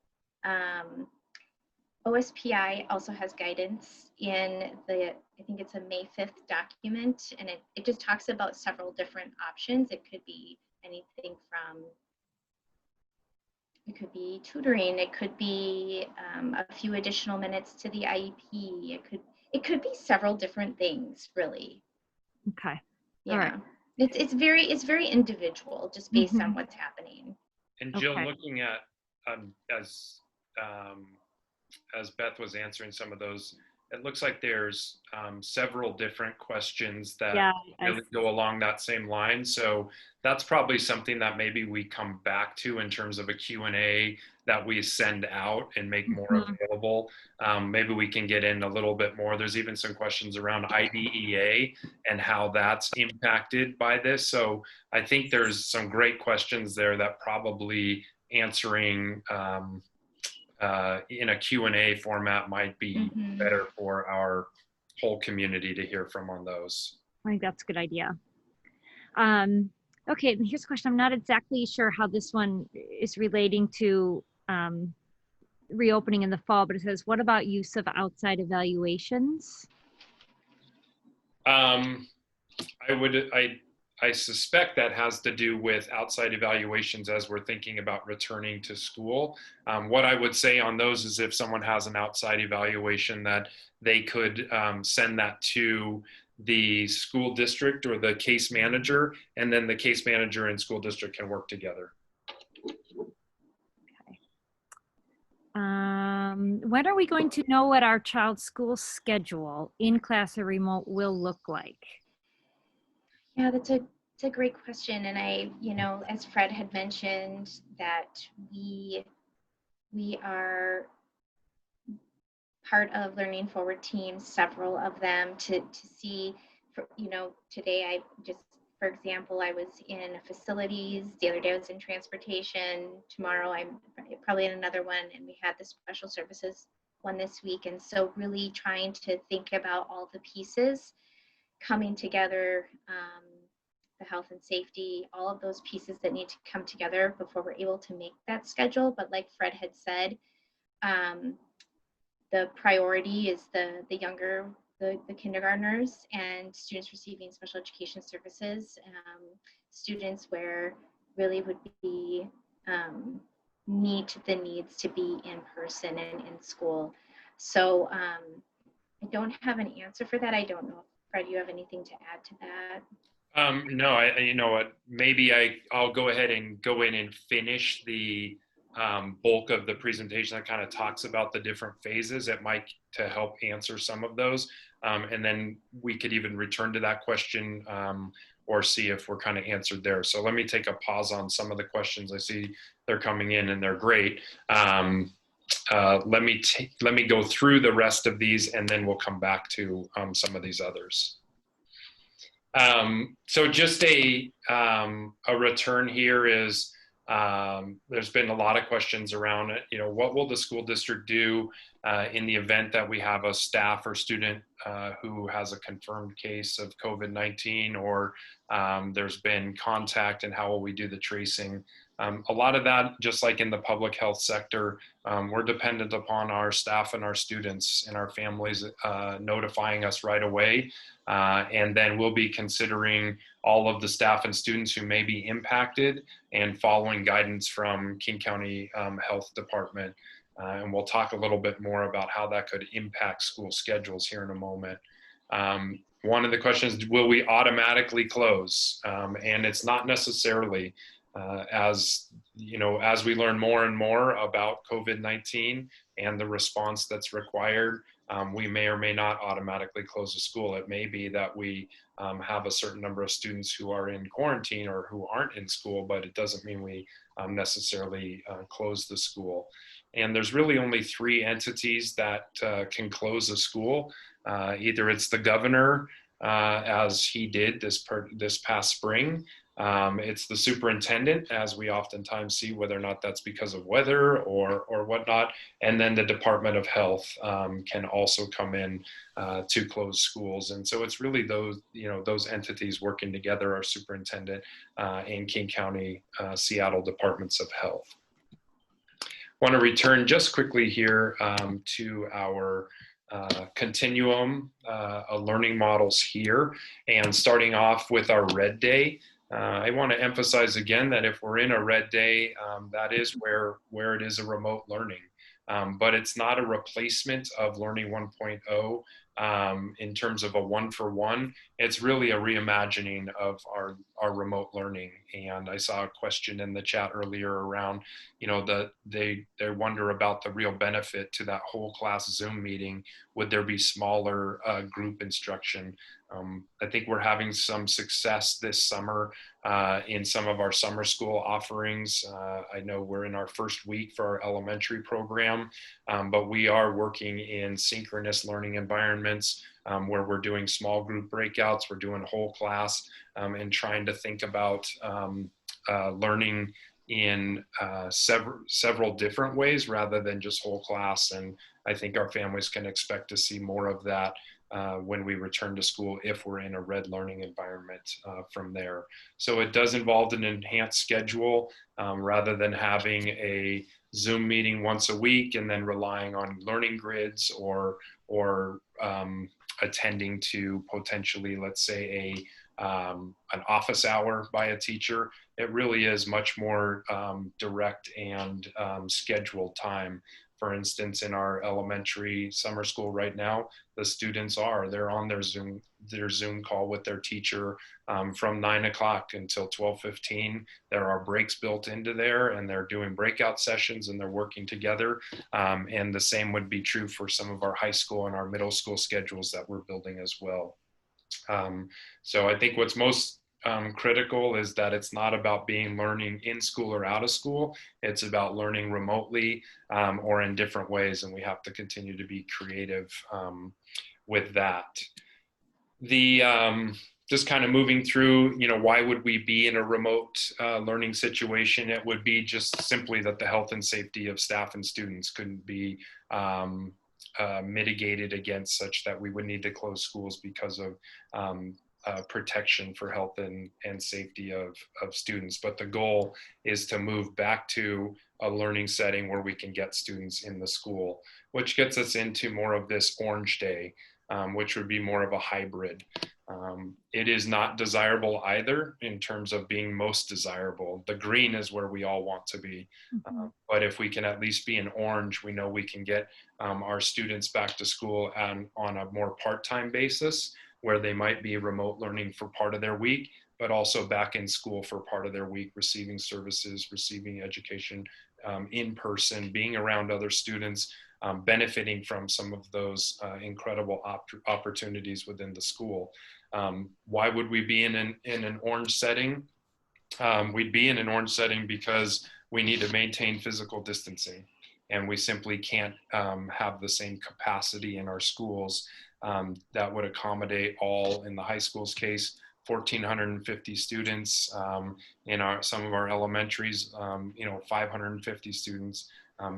OSPI also has guidance in I think it's a May 5th document, and it just talks about several different options. It could be anything from, it could be tutoring, it could be a few additional minutes to the IEP, it could be several different things, really. Okay. Yeah. All right. It's very individual, just based on what's happening. And Jill, Okay. looking at as Beth was answering some of those, it looks like there's several different questions that really go along that same line. So that's probably something that maybe we come back to in terms of a Q&A that we send out and make more available. Maybe we can get in a little bit more. There's even some questions around IDEA and how that's impacted by this. So I think there's some great questions there that probably answering in a Q&A format might be better for our whole community to hear from on those. I think that's a good idea. Okay, and here's a question. I'm not exactly sure how this one is relating to reopening in the fall, but it says, what about use of outside evaluations? I suspect that has to do with outside evaluations as we're thinking about returning to school. What I would say on those is if someone has an outside evaluation, that they could send that to the school district or the case manager, and then the case manager and school district can work together. Okay. When are we going to know what our child's school schedule, in class or remote, will look like? Yeah, that's a great question. And as Fred had mentioned, that we are part of Learning Forward teams, several of them, to see, today for example, I was in facilities, the other day I was in transportation, tomorrow I'm probably in another one, and we had the special services one this week. And so really trying to think about all the pieces coming together, the health and safety, all of those pieces that need to come together before we're able to make that schedule. But like Fred had said, the priority is the younger, the kindergartners and students receiving special education services, students where really would be meet the needs to be in person and in school. So I don't have an answer for that. I don't know, Fred, you have anything to add to that? No, you know what, maybe I'll go ahead and go in and finish the bulk of the presentation that kind of talks about the different phases. It might to help answer some of those. And then we could even return to that question or see if we're kind of answered there. So let me take a pause on some of the questions. I see they're coming in and they're great. Let me go through the rest of these and then we'll come back to some of these others. So just a return here is, there's been a lot of questions around it. What will the school district do in the event that we have a staff or student who has a confirmed case of COVID-19, or there's been contact, and how will we do the tracing? A lot of that, just like in the public health sector, we're dependent upon our staff and our students and our families notifying us right away. And then we'll be considering all of the staff and students who may be impacted and following guidance from King County Health Department. And we'll talk a little bit more about how that could impact school schedules here in a moment. One of the questions, will we automatically close? And it's not necessarily. As we learn more and more about COVID-19 and the response that's required, we may or may not automatically close the school. It may be that we have a certain number of students who are in quarantine or who aren't in school, but it doesn't mean we necessarily close the school. And there's really only 3 entities that can close a school. Either it's the governor, as he did this past spring, It's the superintendent, as we oftentimes see, whether or not that's because of weather or whatnot. And then the Department of Health can also come in to close schools. And so it's really those entities working together, our superintendent and King County, Seattle Departments of Health. Want to return just quickly here to our Continuum learning models here, and starting off with our red day. I want to emphasize again that if we're in a red day, that is where it is a remote learning, but it's not a replacement of Learning 1.0 in terms of a one-for-one. It's really a reimagining of our remote learning. And I saw a question in the chat earlier around, they wonder about the real benefit to that whole class Zoom meeting. Would there be smaller group instruction? I think we're having some success this summer in some of our summer school offerings. I know we're in our first week for our elementary program, but we are working in synchronous learning environments where we're doing small group breakouts, we're doing whole class, and trying to think about learning in several different ways rather than just whole class. And I think our families can expect to see more of that when we return to school, if we're in a red learning environment from there. So it does involve an enhanced schedule rather than having a Zoom meeting once a week and then relying on learning grids or attending to potentially, let's say, an office hour by a teacher. It really is much more direct and scheduled time. For instance, in our elementary summer school right now, the students they're on their Zoom call with their teacher from 9 o'clock until 12:15. There are breaks built into there, and they're doing breakout sessions and they're working together. And the same would be true for some of our high school and our middle school schedules that we're building as well. So I think what's most critical is that it's not about learning in school or out of school. It's about learning remotely or in different ways, and we have to continue to be creative with that. Just kind of moving through, why would we be in a remote learning situation? It would be just simply that the health and safety of staff and students couldn't be mitigated against, such that we would need to close schools because of protection for health and safety of students. But the goal is to move back to a learning setting where we can get students in the school, which gets us into more of this orange day, which would be more of a hybrid. It is not desirable either in terms of being most desirable. The green is where we all want to be. But if we can at least be in orange, we know we can get our students back to school on a more part-time basis, where they might be remote learning for part of their week, but also back in school for part of their week, receiving services, receiving education in person, being around other students, benefiting from some of those incredible opportunities within the school. Why would we be in an orange setting? We'd be in an orange setting because we need to maintain physical distancing, and we simply can't have the same capacity in our schools that would accommodate all, in the high school's case, 1,450 students, in some of our elementaries, 550 students.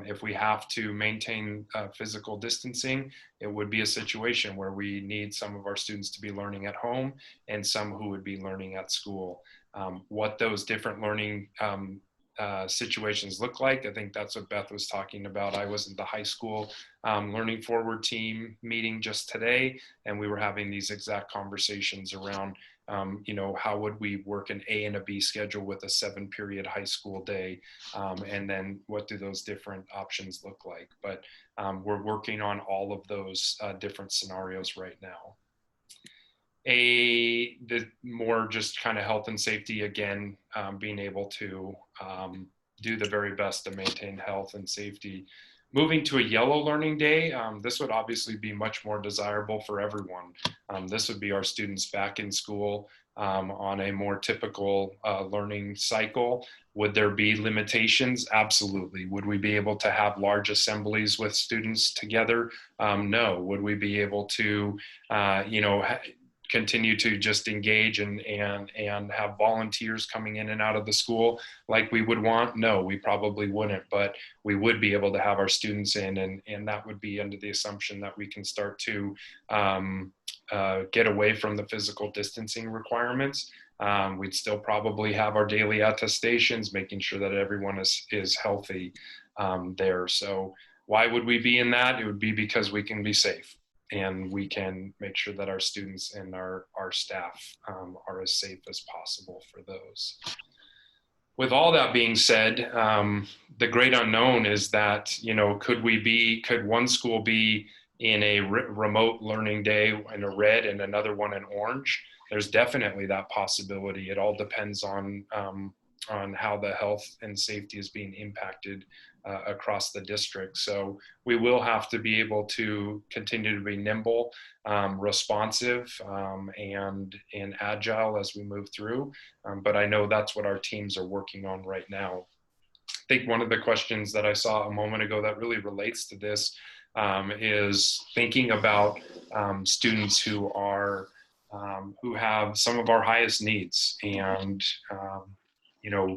If we have to maintain physical distancing, it would be a situation where we need some of our students to be learning at home and some who would be learning at school. What those different learning situations look like, I think that's what Beth was talking about. I was in the high school Learning Forward team meeting just today, and we were having these exact conversations around how would we work an A and a B schedule with a 7-period high school day, and then what do those different options look like? But we're working on all of those different scenarios right now. The more just kind of health and safety, again, being able to do the very best to maintain health and safety. Moving to a yellow learning day, this would obviously be much more desirable for everyone. This would be our students back in school on a more typical learning cycle. Would there be limitations? Absolutely. Would we be able to have large assemblies with students together? No. Would we be able to, continue to just engage and have volunteers coming in and out of the school like we would want? No, we probably wouldn't, but we would be able to have our students in, and that would be under the assumption that we can start to get away from the physical distancing requirements. We'd still probably have our daily attestations, making sure that everyone is healthy there. So why would we be in that? It would be because we can be safe, and we can make sure that our students and our staff are as safe as possible for those. With all that being said, the great unknown is that, you know, could one school be in a remote learning day in a red and another one in orange? There's definitely that possibility. It all depends on how the health and safety is being impacted across the district. So we will have to be able to continue to be nimble, responsive, and agile as we move through. But I know that's what our teams are working on right now. I think one of the questions that I saw a moment ago that really relates to this is thinking about students who have some of our highest needs, and you know,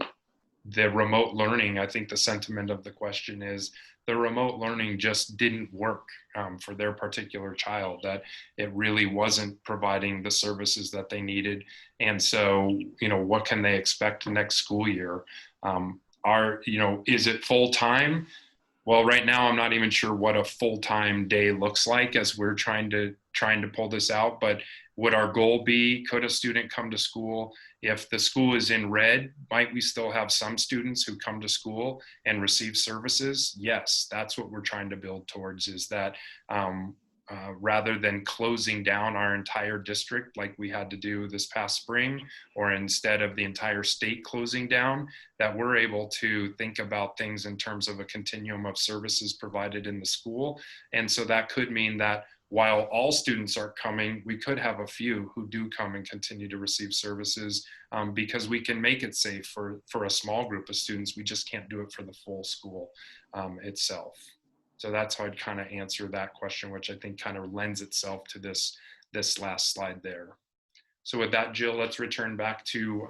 the remote learning. I think the sentiment of the question is the remote learning just didn't work for their particular child, that it really wasn't providing the services that they needed. And so, you know, what can they expect next school year? Is it full time? Well, right now, I'm not even sure what a full-time day looks like as we're trying to pull this out. But would our goal be, could a student come to school? If the school is in red, might we still have some students who come to school and receive services? Yes, that's what we're trying to build towards, is that rather than closing down our entire district like we had to do this past spring, or instead of the entire state closing down, that we're able to think about things in terms of a continuum of services provided in the school. And so that could mean that while all students are coming, we could have a few who do come and continue to receive services, because we can make it safe for a small group of students. We just can't do it for the full school itself. So that's how I'd kind of answer that question, which I think kind of lends itself to this last slide there. So with that, Jill, let's return back to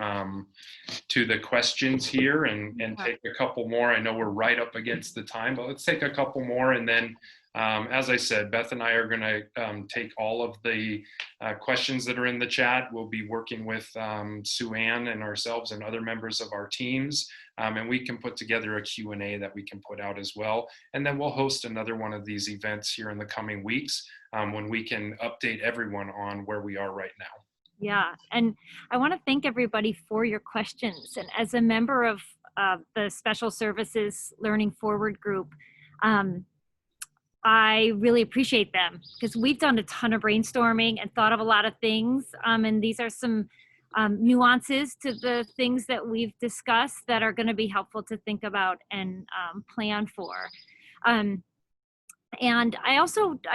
the questions here and take a couple more. I know we're right up against the time, but let's take a couple more. And then, as I said, Beth and I are going to take all of the questions that are in the chat. We'll be working with Sue Ann and ourselves and other members of our teams, and we can put together a Q&A that we can put out as well. And then we'll host another one of these events here in the coming weeks when we can update everyone on where we are right now. Yeah, and I want to thank everybody for your questions. And as a member of the Special Services Learning Forward group, I really appreciate them, because we've done a ton of brainstorming and thought of a lot of things. And these are some nuances to the things that we've discussed that are going to be helpful to think about and plan for. And I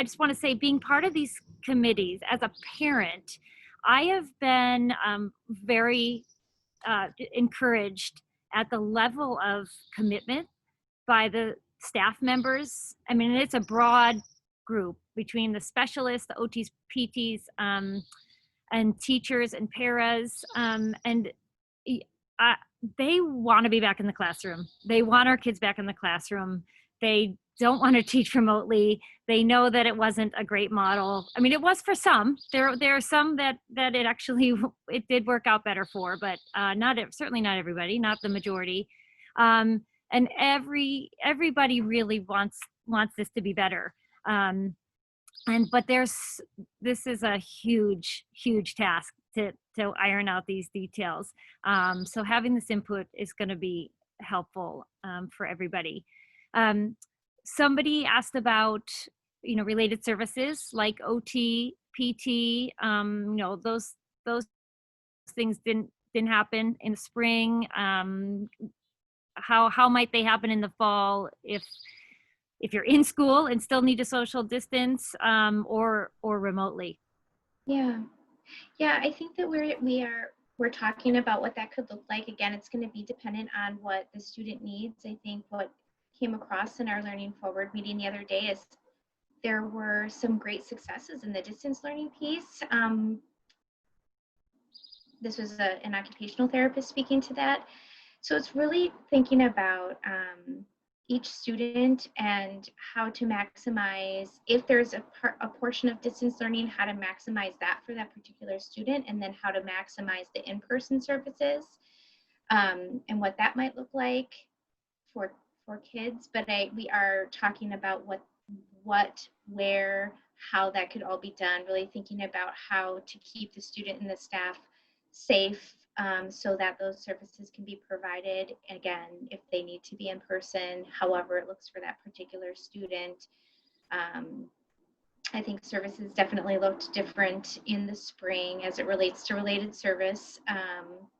just want to say, being part of these committees as a parent, I have been very encouraged at the level of commitment by the staff members. I mean, it's a broad group between the specialists, the OTs, PTs, and teachers and paras, and they want to be back in the classroom. They want our kids back in the classroom. They don't want to teach remotely. They know that it wasn't a great model. I mean, it was for some. There are some that it did work out better for, but certainly not everybody, not the majority. And everybody really wants this to be better. But this is a huge task to iron out these details. So having this input is going to be helpful for everybody. Somebody asked about, related services like OT, PT. Those things didn't happen in the spring. How might they happen in the fall if you're in school and still need to social distance, or remotely? Yeah, I think that we're talking about what that could look like. Again, it's going to be dependent on what the student needs. I think what came across in our Learning Forward meeting the other day is there were some great successes in the distance learning piece. this was an occupational therapist speaking to that. So it's really thinking about each student and how to maximize, if there's a portion of distance learning, how to maximize that for that particular student, and then how to maximize the in-person services, and what that might look like for kids. But we are talking about what, where, how that could all be done, really thinking about how to keep the student and the staff safe, so that those services can be provided, again, if they need to be in person, however it looks for that particular student. I think services definitely looked different in the spring as it relates to related service.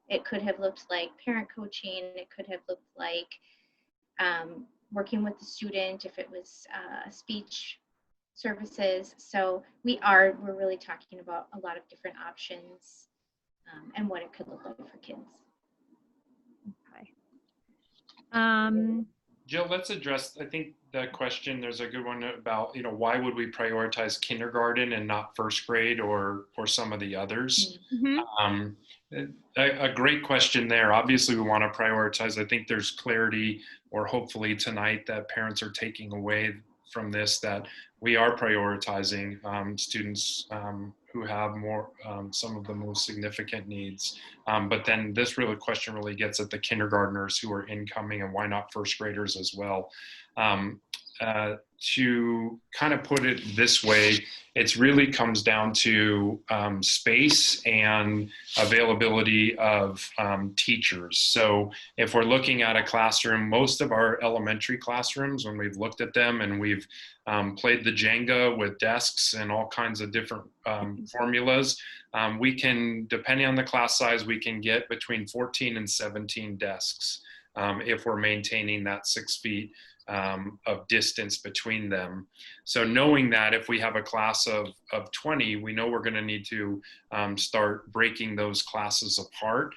It could have looked like parent coaching. It could have looked like working with the student if it was speech services. So we're really talking about a lot of different options, and what it could look like for kids. Okay. Jill, let's address, I think the question, there's a good one about, why would we prioritize kindergarten and not first grade or some of the others? Mm-hmm. A great question there. Obviously, we want to prioritize. I think there's clarity, or hopefully tonight, that parents are taking away from this, that we are prioritizing students who have more, some of the most significant needs. But then this question really gets at the kindergartners who are incoming, and why not first graders as well. To kind of put it this way, it really comes down to space and availability of teachers. So if we're looking at a classroom, most of our elementary classrooms, when we've looked at them and we've played the Jenga with desks and all kinds of different formulas, we can, depending on the class size, we can get between 14 and 17 desks if we're maintaining that 6 feet of distance between them. So knowing that if we have a class of 20, we know we're going to need to start breaking those classes apart,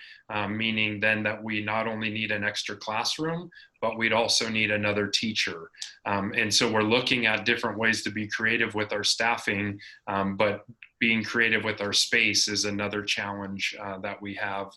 meaning then that we not only need an extra classroom, but we'd also need another teacher. And so we're looking at different ways to be creative with our staffing, but being creative with our space is another challenge that we have,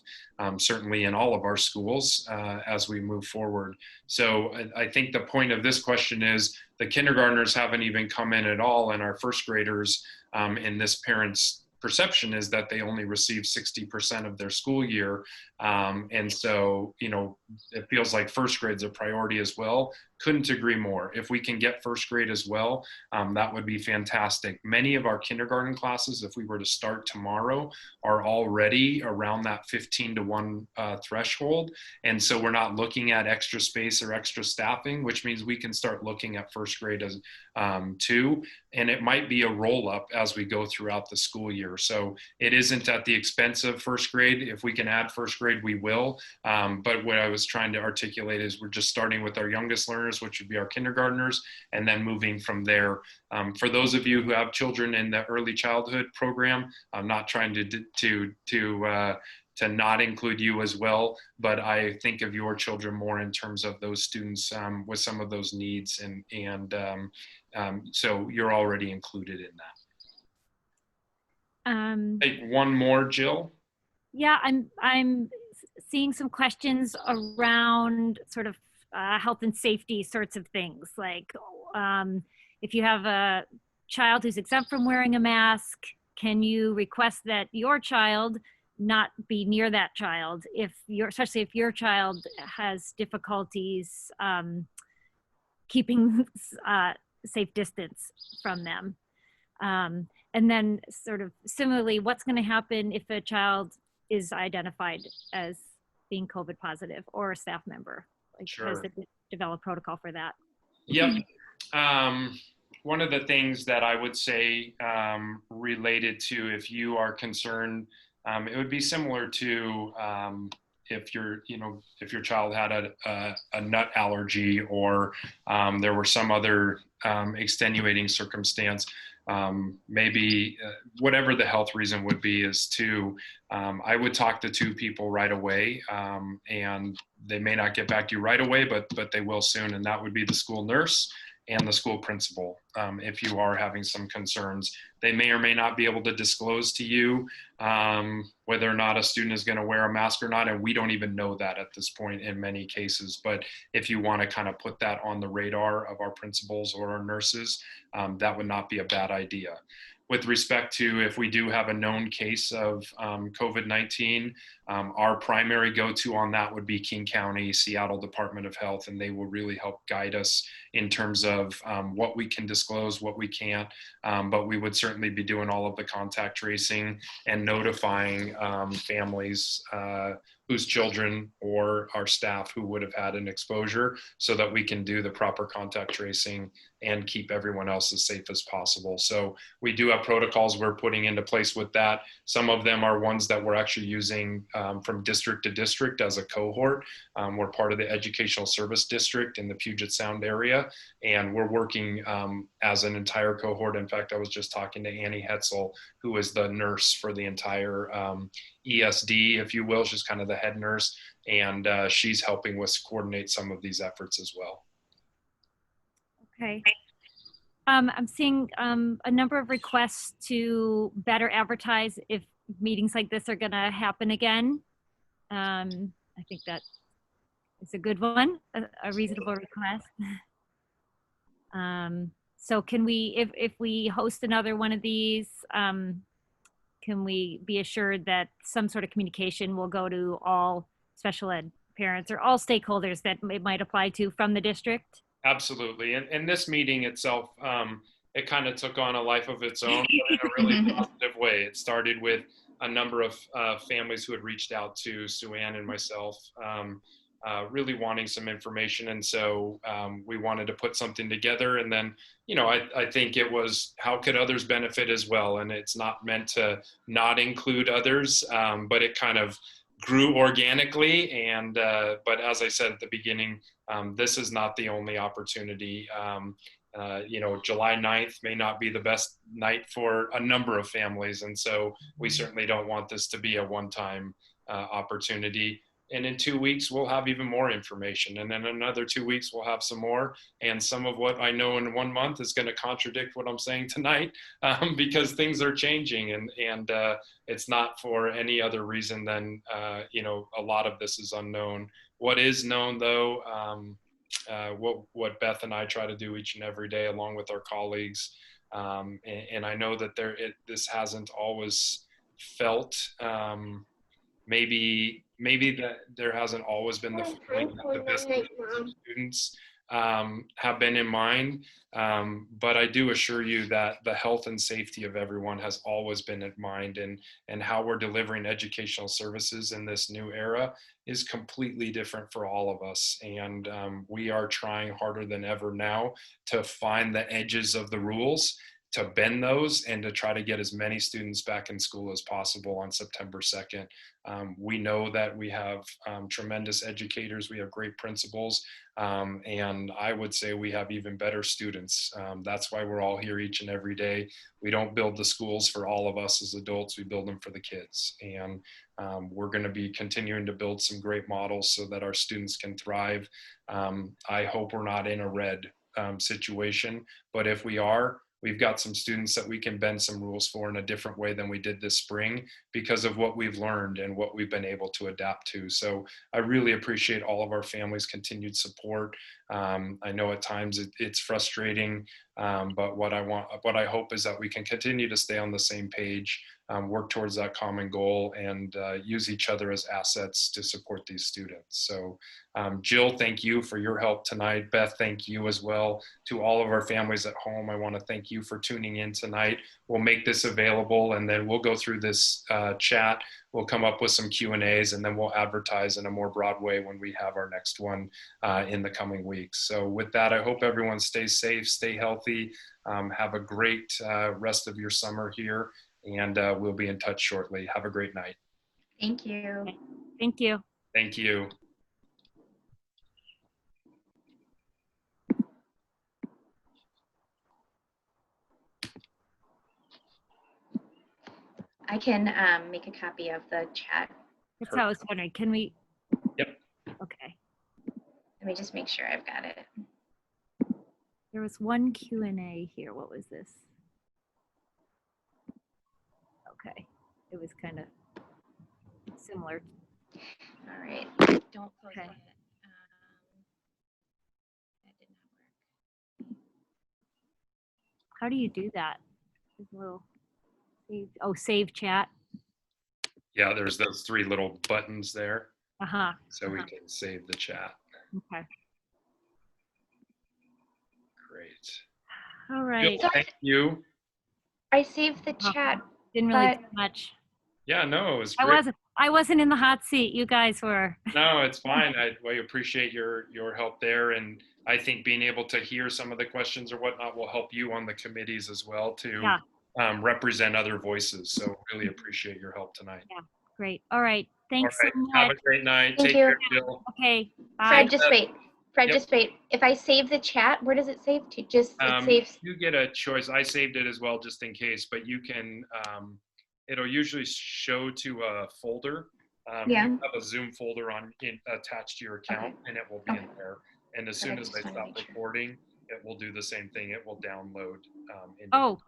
certainly in all of our schools as we move forward. So I think the point of this question is the kindergartners haven't even come in at all, and our first graders, in this parent's perception, is that they only receive 60% of their school year. And so, it feels like first grade's a priority as well. Couldn't agree more. If we can get first grade as well, that would be fantastic. Many of our kindergarten classes, if we were to start tomorrow, are already around that 15-to-1 threshold. And so we're not looking at extra space or extra staffing, which means we can start looking at first grade as too. And it might be a roll up as we go throughout the school year. So it isn't at the expense of first grade. If we can add first grade, we will. But what I was trying to articulate is we're just starting with our youngest learners, which would be our kindergartners, and then moving from there. For those of you who have children in the early childhood program, I'm not trying to not include you as well, but I think of your children more in terms of those students with some of those needs, and so you're already included in that. Take one more, Jill. Yeah, I'm seeing some questions around sort of health and safety sorts of things, like if you have a child who's exempt from wearing a mask, can you request that your child not be near that child, especially if your child has difficulties keeping safe distance from them? And then sort of similarly, what's going to happen if a child is identified as being COVID positive, or a staff member? Sure. Has it developed protocol for that? Yep. One of the things that I would say related to, if you are concerned, it would be similar to if your child had a nut allergy, or there were some other extenuating circumstance. Maybe whatever the health reason would be, is to, I would talk to two people right away, and they may not get back to you right away, but they will soon. And that would be the school nurse and the school principal. If you are having some concerns, they may or may not be able to disclose to you whether or not a student is going to wear a mask or not, and we don't even know that at this point in many cases. But if you want to kind of put that on the radar of our principals or our nurses, that would not be a bad idea. With respect to if we do have a known case of COVID-19, our primary go-to on that would be King County, Seattle Department of Health, and they will really help guide us in terms of what we can disclose, what we can't, but we would certainly be doing all of the contact tracing and notifying families whose children or our staff who would have had an exposure, so that we can do the proper contact tracing and keep everyone else as safe as possible. So we do have protocols we're putting into place with that. Some of them are ones that we're actually using from district to district as a cohort. We're part of the Educational Service District in the Puget Sound area, and we're working as an entire cohort. In fact, I was just talking to Annie Hetzel, who is the nurse for the entire ESD, if you will. She's kind of the head nurse, and she's helping us coordinate some of these efforts as well. Okay. I'm seeing a number of requests to better advertise if meetings like this are going to happen again. I think that is a good one, a reasonable request. So can we, if we host another one of these, can we be assured that some sort of communication will go to all special ed parents or all stakeholders that it might apply to from the district? Absolutely. And this meeting itself, it kind of took on a life of its own, but in a really positive way. It started with a number of families who had reached out to Sue Ann and myself, really wanting some information. And so we wanted to put something together. And then, you know, I think it was, how could others benefit as well? And it's not meant to not include others, but it kind of grew organically. And but as I said at the beginning, this is not the only opportunity. You know, July 9th may not be the best night for a number of families. And so we certainly don't want this to be a one-time opportunity. And in 2 weeks, we'll have even more information. And then another 2 weeks, we'll have some more. And some of what I know in 1 month is going to contradict what I'm saying tonight, because things are changing. And it's not for any other reason than, you know, a lot of this is unknown. What is known, though, what Beth and I try to do each and every day, along with our colleagues, and I know that this hasn't always felt, maybe that there hasn't always been the feeling that the best students have been in mind, but I do assure you that the health and safety of everyone has always been in mind, and how we're delivering educational services in this new era is completely different for all of us. And we are trying harder than ever now to find the edges of the rules, to bend those, and to try to get as many students back in school as possible on September 2nd. We know that we have tremendous educators, we have great principals, and I would say we have even better students. That's why we're all here each and every day. We don't build the schools for all of us as adults, we build them for the kids. And we're going to be continuing to build some great models so that our students can thrive. I hope we're not in a red situation, but if we are, we've got some students that we can bend some rules for in a different way than we did this spring, because of what we've learned and what we've been able to adapt to. So I really appreciate all of our families' continued support. I know at times it's frustrating, but what I hope is that we can continue to stay on the same page, work towards that common goal, and use each other as assets to support these students. So Jill, thank you for your help tonight. Beth, thank you as well. To all of our families at home, I want to thank you for tuning in tonight. We'll make this available, and then we'll go through this chat. We'll come up with some Q&As, and then we'll advertise in a more broad way when we have our next one in the coming weeks. So with that, I hope everyone stays safe, stay healthy, have a great rest of your summer here, and we'll be in touch shortly. Have a great night. Thank you. Thank you. Thank you. I can make a copy of the chat. That's how I was wondering. Can we? Yep. Okay. Let me just make sure I've got it. There was one Q&A here. What was this? Okay, it was kind of similar. All right. Don't close Okay. it. That did not work. How do you do that? There's a little save. Oh, save chat. Yeah, there's those 3 little buttons there. Uh-huh. So we can save the chat. Okay. Great. All right. Jill, thank you. I saved the Oh, chat. Didn't really but- do much. Yeah, no, it was great. I wasn't in the hot seat. You guys were. No, it's fine. We appreciate your help there. And I think being able to hear some of the questions or whatnot will help you on the committees as well to represent other voices. So really appreciate your help tonight. Yeah, great. All right. Thanks All right. so much. Have a great night. Thank Take you. care, Jill. Okay. Bye. Fred, just wait. Fred, Yep. just wait. If I save the chat, where does it save to? Just it saves. You get a choice. I saved it as well just in case, but you can, it'll usually show to a folder. Yeah. You have a Zoom folder attached to your account, and it will be in there. And as soon as I stop recording, it will do the same thing. It will download. Oh,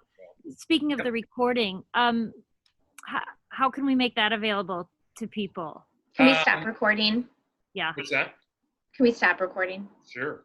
speaking of the recording, how can we make that available to people? Can we stop recording? Yeah. What's that? Can we stop recording? Sure.